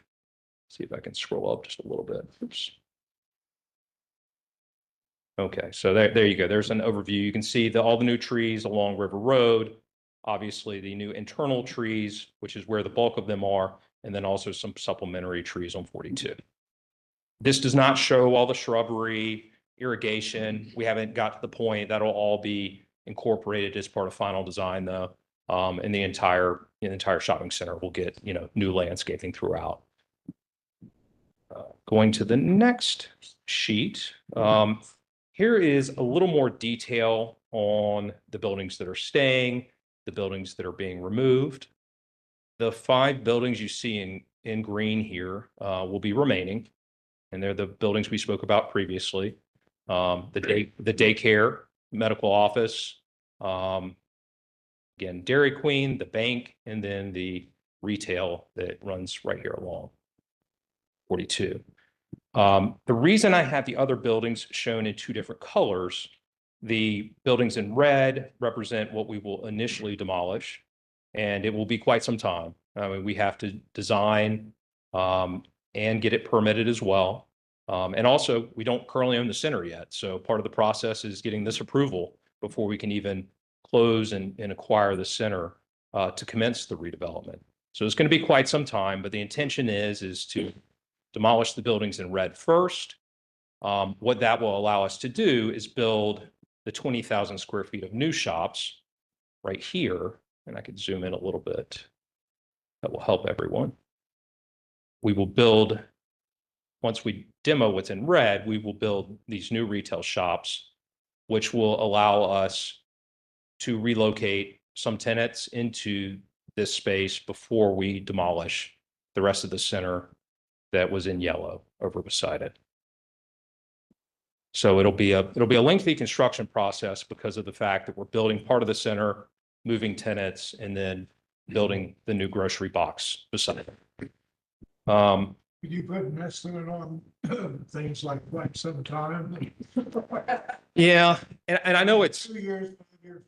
if I can scroll up just a little bit. Oops. Okay, so there you go. There's an overview. You can see all the new trees along River Road, obviously the new internal trees, which is where the bulk of them are, and then also some supplementary trees on 42. This does not show all the shrubbery, irrigation. We haven't got to the point. That'll all be incorporated as part of final design though. And the entire shopping center will get, new landscaping throughout. Going to the next sheet. Here is a little more detail on the buildings that are staying, the buildings that are being removed. The 5 buildings you see in green here will be remaining, and they're the buildings we spoke about previously. The daycare, medical office, again, Dairy Queen, the bank, and then the retail that runs right here along 42. The reason I have the other buildings shown in 2 different colors, the buildings in red represent what we will initially demolish, and it will be quite some time. I mean, we have to design and get it permitted as well. And also, we don't currently own the center yet. So part of the process is getting this approval before we can even close and acquire the center to commence the redevelopment. So it's going to be quite some time, but the intention is to demolish the buildings in red first. What that will allow us to do is build the 20,000 square feet of new shops right here. And I could zoom in a little bit. That will help everyone. We will build, once we demo what's in red, we will build these new retail shops, which will allow us to relocate some tenants into this space before we demolish the rest of the center that was in yellow over beside it. So it'll be a lengthy construction process because of the fact that we're building part of the center, moving tenants, and then building the new grocery box beside it. Could you put an estimate on things like some time? Yeah, and I know it's 2 years, 5 years.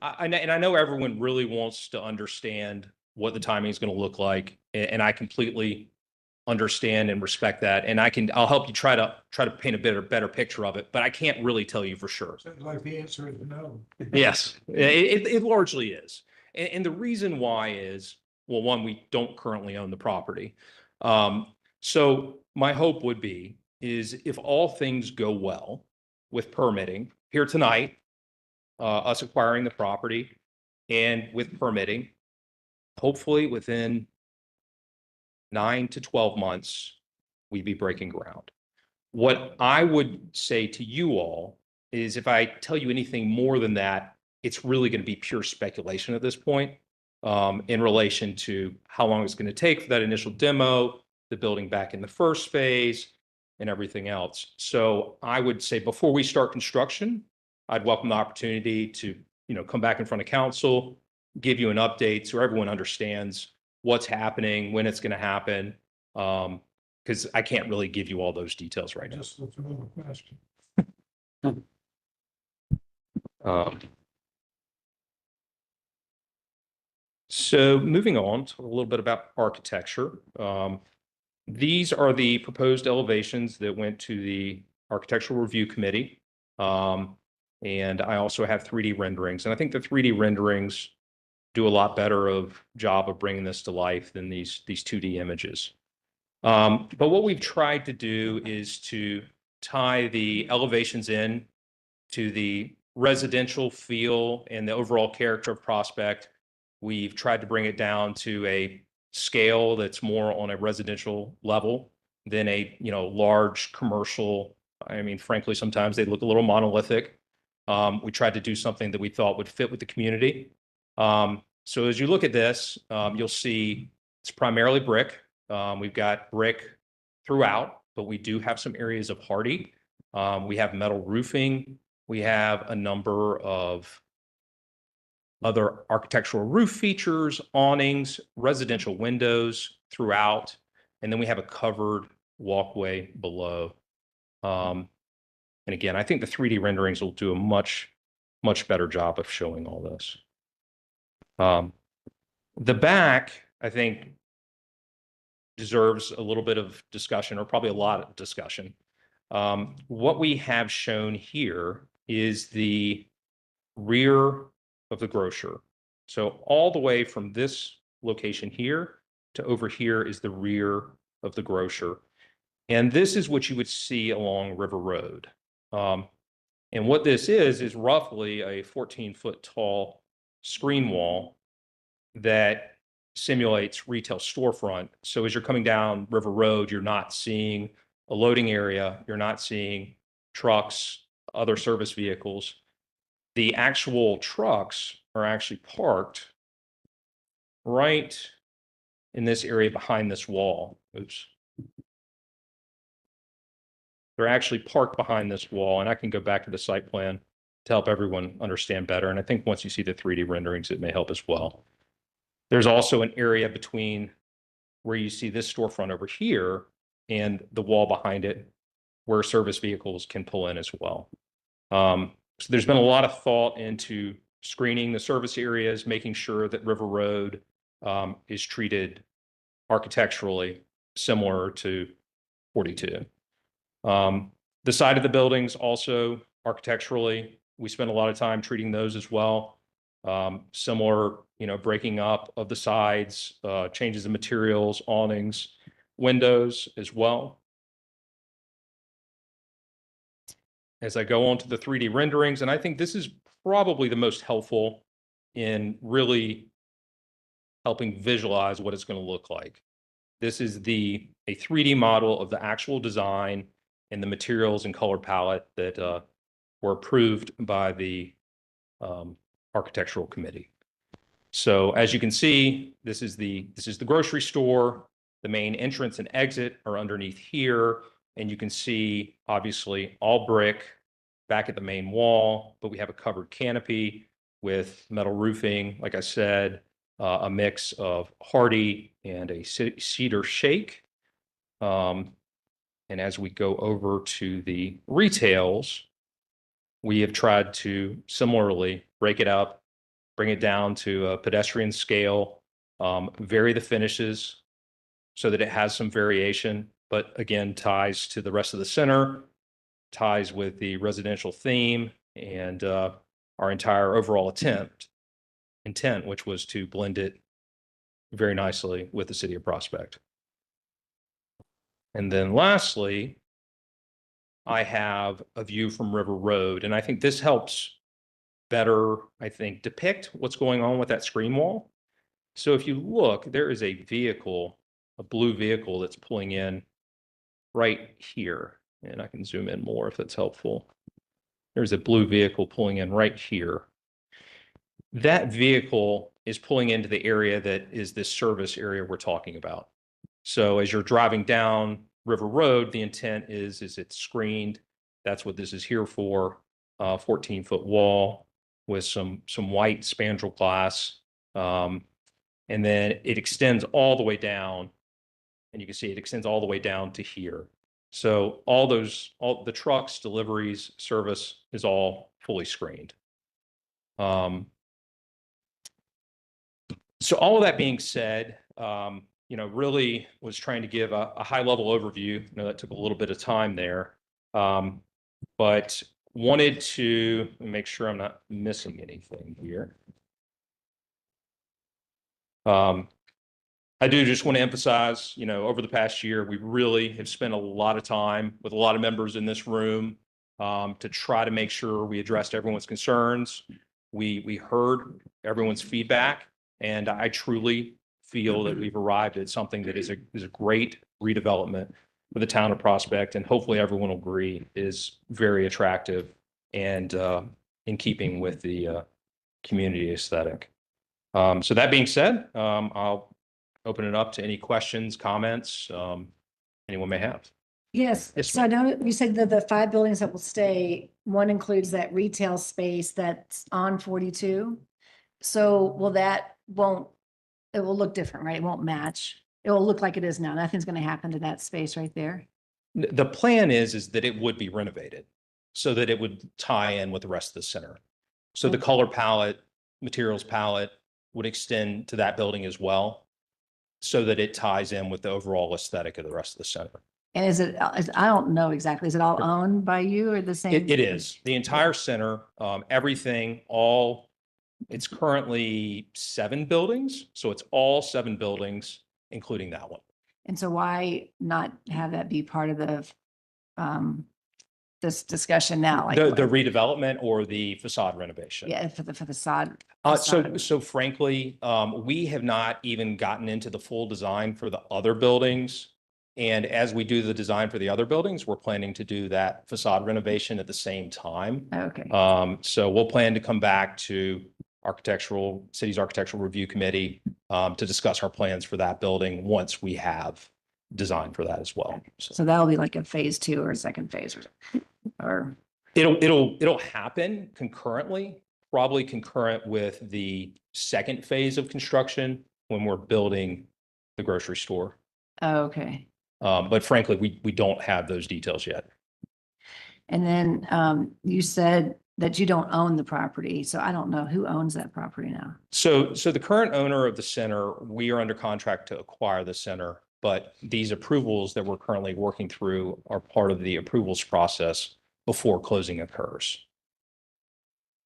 I know everyone really wants to understand what the timing is going to look like, and I completely understand and respect that. And I'll help you try to paint a better picture of it, but I can't really tell you for sure. Sounds like the answer is no. Yes, it largely is. And the reason why is, well, one, we don't currently own the property. So my hope would be is if all things go well with permitting here tonight, us acquiring the property and with permitting, hopefully within 9 to 12 months, we'd be breaking ground. What I would say to you all is if I tell you anything more than that, it's really going to be pure speculation at this point in relation to how long it's going to take for that initial demo, the building back in the first phase, and everything else. So I would say before we start construction, I'd welcome the opportunity to, come back in front of council, give you an update so everyone understands what's happening, when it's going to happen, because I can't really give you all those details right now. Just look another question. So moving on to a little bit about architecture. These are the proposed elevations that went to the Architectural Review Committee. And I also have 3D renderings. And I think the 3D renderings do a lot better of job of bringing this to life than these 2D images. But what we've tried to do is to tie the elevations in to the residential feel and the overall character of Prospect. We've tried to bring it down to a scale that's more on a residential level than a large commercial. I mean, frankly, sometimes they look a little monolithic. We tried to do something that we thought would fit with the community. So as you look at this, you'll see it's primarily brick. We've got brick throughout, but we do have some areas of hardy. We have metal roofing. We have a number of other architectural roof features, awnings, residential windows throughout, and then we have a covered walkway below. And again, I think the 3D renderings will do a much better job of showing all this. The back, I think, deserves a little bit of discussion, or probably a lot of discussion. What we have shown here is the rear of the grocer. So all the way from this location here to over here is the rear of the grocer. And this is what you would see along River Road. And what this is roughly a 14-foot tall screen wall that simulates retail storefront. So as you're coming down River Road, you're not seeing a loading area, you're not seeing trucks, other service vehicles. The actual trucks are actually parked right in this area behind this wall. Oops. They're actually parked behind this wall, and I can go back to the site plan to help everyone understand better. And I think once you see the 3D renderings, it may help as well. There's also an area between where you see this storefront over here and the wall behind it where service vehicles can pull in as well. So there's been a lot of thought into screening the service areas, making sure that River Road is treated architecturally similar to 42. The side of the buildings also architecturally, we spend a lot of time treating those as well. Similar, breaking up of the sides, changes in materials, awnings, windows as well. As I go on to the 3D renderings, and I think this is probably the most helpful in really helping visualize what it's going to look like. This is a 3D model of the actual design and the materials and color palette that were approved by the architectural committee. So as you can see, this is the grocery store. The main entrance and exit are underneath here. And you can see, obviously, all brick back at the main wall, but we have a covered canopy with metal roofing, like I said, a mix of hardy and a cedar shake. And as we go over to the retails, we have tried to similarly break it up, bring it down to a pedestrian scale, vary the finishes so that it has some variation, but again, ties to the rest of the center, ties with the residential theme, and our entire overall intent, which was to blend it very nicely with the city of Prospect. And then lastly, I have a view from River Road, and I think this helps better, depict what's going on with that screen wall. So if you look, there is a vehicle, a blue vehicle that's pulling in right here, and I can zoom in more if that's helpful. There's a blue vehicle pulling in right here. That vehicle is pulling into the area that is this service area we're talking about. So as you're driving down River Road, the intent is it's screened. That's what this is here for. 14-foot wall with some white spandrel glass. And then it extends all the way down, and you can see it extends all the way down to here. So all the trucks, deliveries, service is all fully screened. So all of that being said, really was trying to give a high level overview. I know that took a little bit of time there, but wanted to make sure I'm not missing anything here. I do just want to emphasize, over the past year, we really have spent a lot of time with a lot of members in this room to try to make sure we addressed everyone's concerns. We heard everyone's feedback, and I truly feel that we've arrived at something that is a great redevelopment for the town of Prospect, and hopefully everyone will agree is very attractive and in keeping with the community aesthetic. So that being said, I'll open it up to any questions, comments anyone may have. Yes. Yes, So I know you said that the 5 buildings that will stay, one includes that retail space that's on 42. So will that won't, it will look different, right? It won't match. It will look like it is now. Nothing's going to happen to that space right there. The plan is that it would be renovated so that it would tie in with the rest of the center. So the color palette, materials palette would extend to that building as well, so that it ties in with the overall aesthetic of the rest of the center. And I don't know exactly, is it all owned by you or the same? It is. The entire center, everything, it's currently 7 buildings. So it's all 7 buildings, including that one. And so why not have that be part of the, this discussion now? Like The redevelopment or the facade renovation? Yeah, for the facade. So frankly, we have not even gotten into the full design for the other buildings. And as we do the design for the other buildings, we're planning to do that facade renovation at the same time. Okay. So we'll plan to come back to city's architectural review committee to discuss our plans for that building once we have design for that as well. So that'll be like a phase 2 or a second phase or. It'll happen concurrently, probably concurrent with the second phase of construction when we're building the grocery store. Oh, okay. But frankly, we don't have those details yet. And then you said that you don't own the property. So I don't know who owns that property now. So the current owner of the center, we are under contract to acquire the center, but these approvals that we're currently working through are part of the approvals process before closing occurs.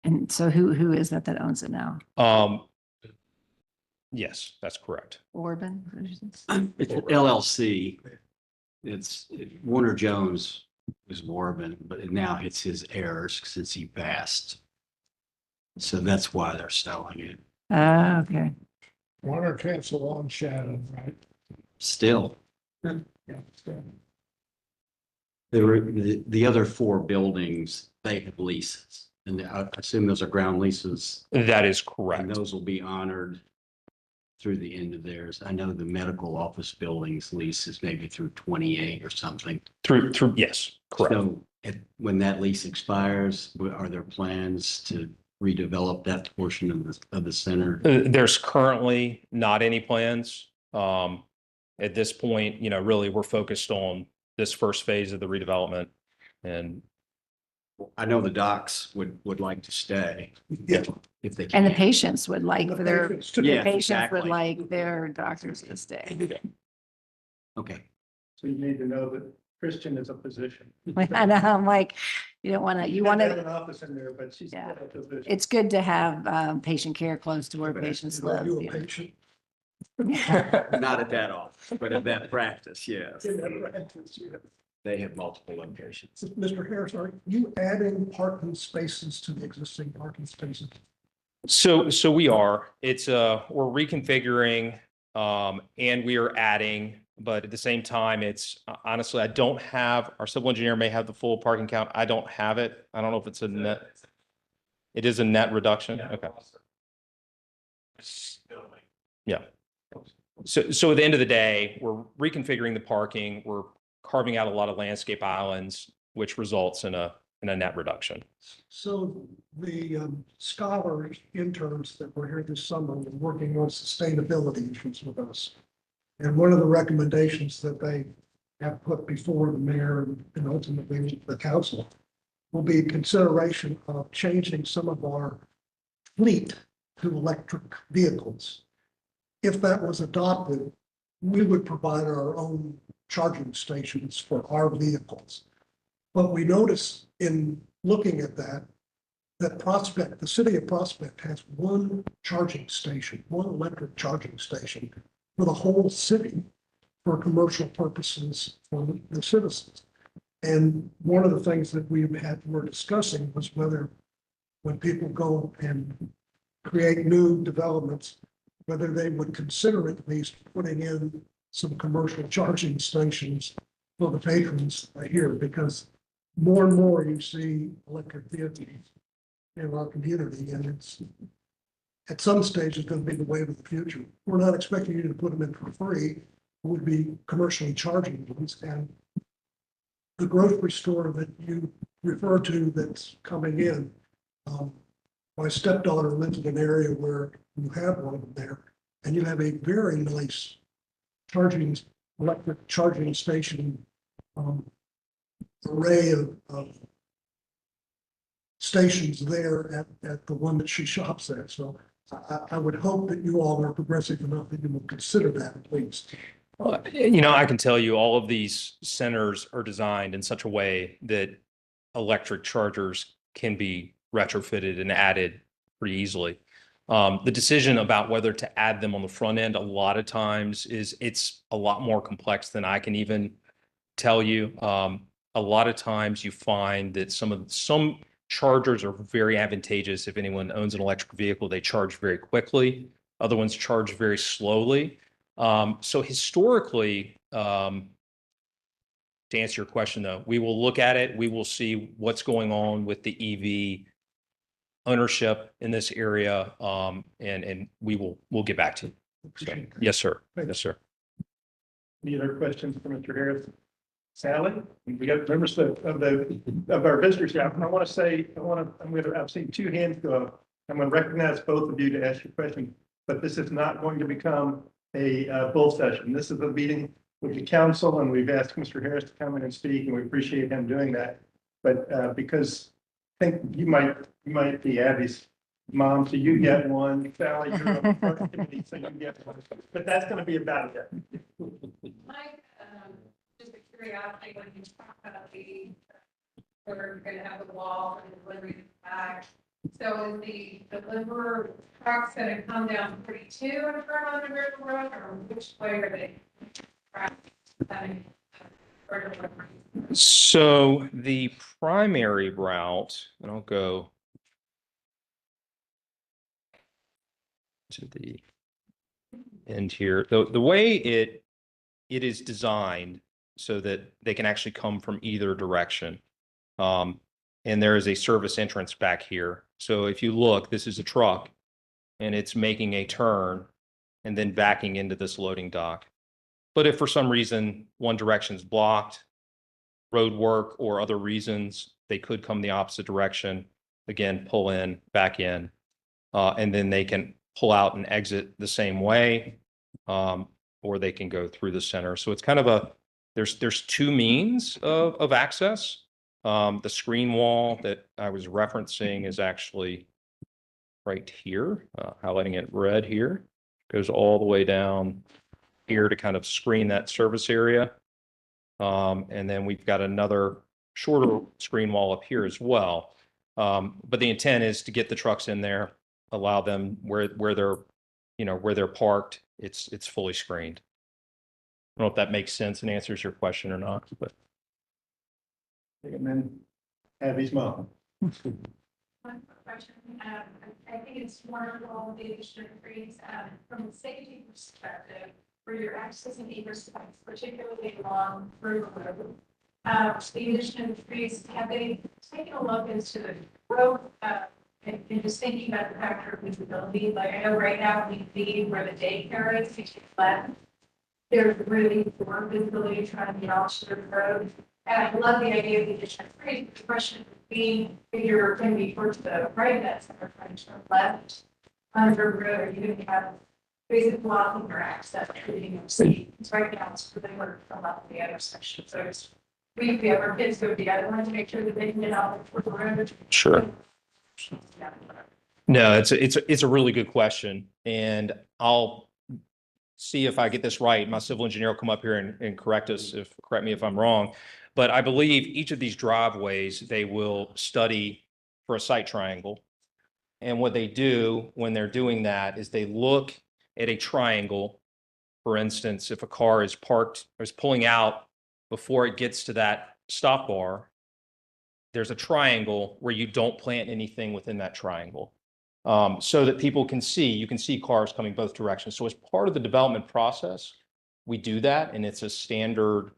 And so who is that owns it now? Yes, that's correct. Orban? It's an LLC. It's Warner Jones is Morban, but now it's his heirs since he passed. So that's why they're selling it. Okay. Warner cancel on Shannon, right? Still, Yeah. still. there were the other 4 buildings, they have leases. And I assume those are ground leases. That is And correct. those will be honored through the end of theirs. I know the medical office buildings lease is maybe through 28 or something. Through, yes, correct. So when that lease expires, are there plans to redevelop that portion of the center? There's currently not any plans. At this point, really, we're focused on this first phase of the redevelopment. And I know the docs would like to stay. Yeah. If they can. And the patients would like for their, patients too. the Yeah, patients would exactly. like their doctors to stay. Okay. So you need to know that Christian is a physician. I know, I'm like, you don't want to, you want She doesn't to, have an office in there, but she's Yeah. still a physician. it's good to have patient care close to where patients live. You a yeah. patient? Not at that office, but at that practice, yes. In that practice, yeah. They have multiple locations. Mr. Harris, are you adding parking spaces to the existing parking spaces? so we are, we're reconfiguring, and we are adding, but at the same time, it's honestly, I don't have, our civil engineer may have the full parking count. I don't have it. I don't know if it's a net. It is a net reduction. Okay. Yeah. So at the end of the day, we're reconfiguring the parking. We're carving out a lot of landscape islands, which results in a net reduction. So the scholars, interns that were here this summer were working on sustainability issues with us. And one of the recommendations that they have put before the mayor and ultimately the council will be consideration of changing some of our fleet to electric vehicles. If that was adopted, we would provide our own charging stations for our vehicles. But we noticed in looking at that Prospect, the city of Prospect has one charging station, one electric charging station for the whole city for commercial purposes for the citizens. And one of the things that we're discussing was whether when people go and create new developments, whether they would consider at least putting in some commercial charging stations for the patrons here, because more and more you see electric vehicles in our community, and it's at some stage it's going to be the wave of the future. We're not expecting you to put them in for free. It would be commercially charging ones, and the grocery store that you refer to that's coming in, My stepdaughter lives in an area where you have one there, and you have a very nice electric charging station, array of stations there at the one that she shops at. So I would hope that you all are progressive enough that you will consider that at least. I can tell you all of these centers are designed in such a way that electric chargers can be retrofitted and added pretty easily. The decision about whether to add them on the front end, a lot of times it's a lot more complex than I can even tell you. A lot of times you find that some chargers are very advantageous. If anyone owns an electric vehicle, they charge very quickly. Other ones charge very slowly. So historically, to answer your question though, we will look at it. We will see what's going on with the EV ownership in this area. And we'll get back to you. So, yes, sir. Yes, sir. Any other questions for Mr. Harris? Sally, we got members of our visitors here. I want to say, I've seen two hands go up. I'm going to recognize both of you to ask your question, but this is not going to become a full session. This is a meeting with the council, and we've asked Mr. Harris to come in and speak, and we appreciate him doing that. But because I think you might be Abby's mom, so you get one. Sally, you're on the first committee, so you get one. But that's going to be about it. Mike, just a curiosity, when you talk about we're going to have the wall and delivery back. So is the deliver trucks going to come down 32 and turn on the river road, or which way are they? So the primary route, and I'll go to the end here. The way it is designed so that they can actually come from either direction. And there is a service entrance back here. So if you look, this is a truck and it's making a turn and then backing into this loading dock. But if for some reason one direction is blocked, road work or other reasons, they could come the opposite direction, again, pull in, back in, and then they can pull out and exit the same way, or they can go through the center. So it's kind of there's two means of access. The screen wall that I was referencing is actually right here, highlighting it red here, goes all the way down here to kind of screen that service area. And then we've got another shorter screen wall up here as well. But the intent is to get the trucks in there, allow them where they're parked, it's fully screened. I don't know if that makes sense and answers your question or not, but. And then Abby's mom. One question. I think it's wonderful, the addition of trees, from a safety perspective, for your access and egress, particularly along River Road. The addition of trees, have they taken a look into the road, and just thinking about the factor of visibility? Like I know right now we see where the daycare is, which is left. There's really poor visibility trying to get off the road. And I love the idea of the addition of trees. The question would be, if you're going to be towards the right, that's trying to turn left on the road, are you going to have basically blocking your access to the city? It's right now, it's really hard to come up the other section. So it's, we have our kids go the other one to make sure that they can get out for the road. Sure. No, it's a really good question, and I'll see if I get this right. My civil engineer will come up here and correct me if I'm wrong. But I believe each of these driveways, they will study for a site triangle. And what they do when they're doing that is they look at a triangle. For instance, if a car is parked or is pulling out before it gets to that stop bar, there's a triangle where you don't plant anything within that triangle. So that people can see, you can see cars coming both directions. So as part of the development process, we do that, and it's a standard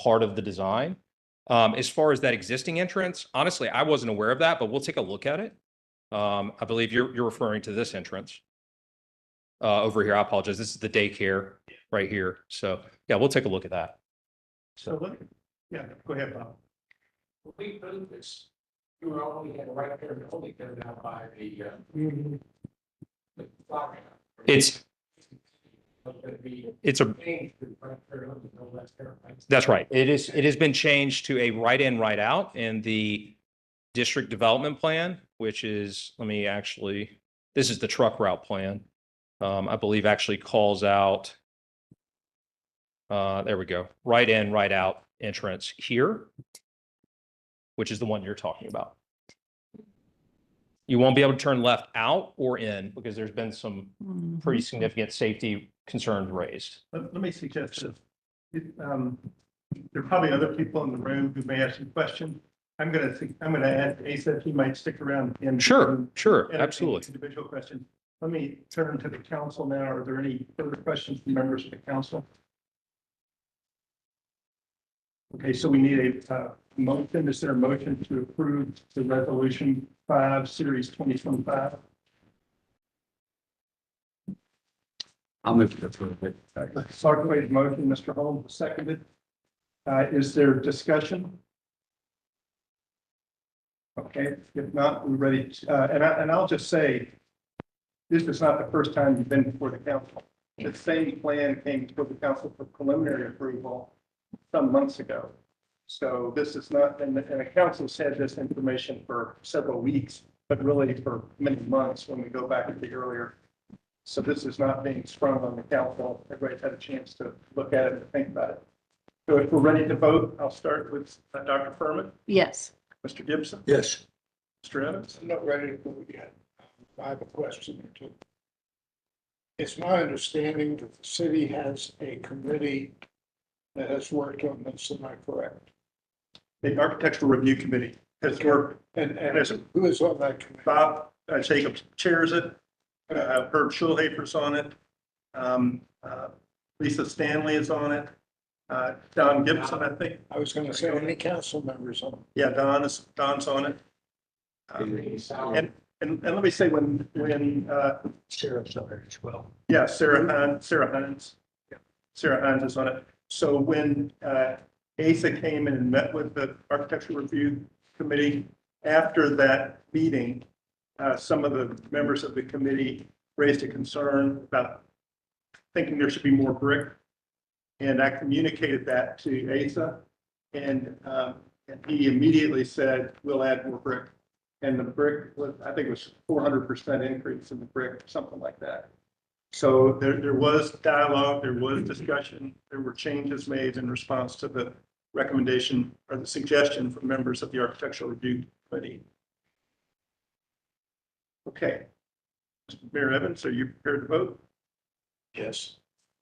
part of the design. As far as that existing entrance, honestly, I wasn't aware of that, but we'll take a look at it. I believe you're referring to this entrance over here. I apologize. This is the daycare right here. So yeah, we'll take a look at that. So, yeah, go ahead, Bob. We moved this You were only had right there, only there now by the clock. It's a, that's right. It has been changed to a right in, right out in the district development plan, which is, this is the truck route plan. I believe actually calls out, there we go, right in, right out entrance here, which is the one you're talking about. You won't be able to turn left out or in because there's been some pretty significant safety concerns raised. Let me suggest this. There are probably other people in the room who may have some questions. I'm gonna ask Asa if he might stick around and. Sure, entertain absolutely. Individual questions. Let me turn to the council now. Are there any further questions from members of the council? Okay, so we need a motion. Is there a motion to approve the resolution 5, series 2025? I'll move to approve it. Sergeant Wade's motion, Mr. Holmes seconded. Is there discussion? Okay, if not, we're ready. And I'll just say, this is not the first time you've been before the council. The same plan came before the council for preliminary approval some months ago. So this is not, and the council's had this information for several weeks, but really for many months when we go back to the earlier. So this is not being sprung on the council. Everybody's had a chance to look at it and think about it. So if we're ready to vote, I'll start with Dr. Furman, Yes. Mr. Gibson, Yes. Mr. Evans. I'm not ready to vote yet. I have a question or two. It's my understanding that the city has a committee that has worked on this, am I correct? The Architectural Review Committee has worked, And Yes. who is on that committee? Bob Jacobs chairs it, Herb Schulhafer's on it, Lisa Stanley is on it, Don Gibson, I think. I was gonna say, any council members on? Yeah, Don's on it. And let me say, when Sheriff's on there as well. yeah, Sarah Hines is on it. So when ASA came in and met with the Architectural Review Committee, after that meeting, some of the members of the committee raised a concern about thinking there should be more brick. And I communicated that to ASA, and he immediately said, we'll add more brick. And the brick was, I think it was 400% increase in the brick, something like that. So there was dialogue, there was discussion, there were changes made in response to the recommendation or the suggestion from members of the Architectural Review Committee. Okay. Mr. Mayor Evans, are you prepared to vote? Yes.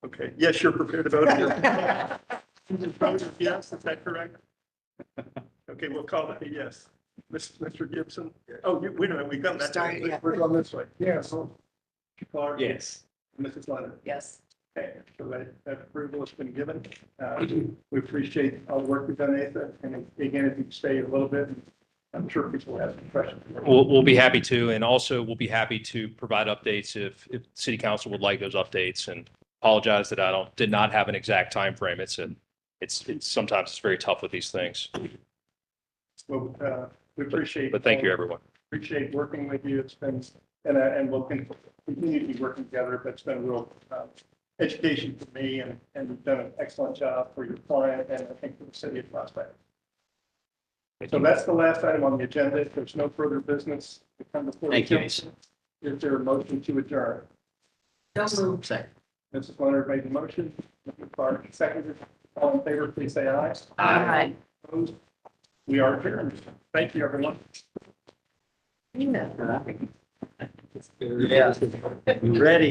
Okay, yes, you're prepared to vote. Yes, is that correct? Okay, we'll call that a yes. Mr. Gibson? Oh, wait a minute, we've done that. We're going this way. Yeah, so Clark? Yes. Mrs. Leonard? Yes. Okay, so that approval has been given. We appreciate all the work we've done, Asa. And again, if you stay a little bit, I'm sure people have some questions. We'll be happy to, and also we'll be happy to provide updates if city council would like those updates, and apologize that I did not have an exact time frame. It's sometimes it's very tough with these things, Well, we appreciate. but thank you, everyone. Appreciate working with you. It's been, and we'll continue to be working together, but it's been a real education for me, and you've done an excellent job for your client and I think for the city of Prospect. So that's the last item on the agenda. If there's no further business to come before. the Thank you, council, is there a motion to adjourn? Don't move. Second. Mrs. Leonard made the motion. Mr. Clark seconded. All in favor, please say aye. Aye. Opposed? We are adjourned. Thank you, everyone. Yeah. Ready.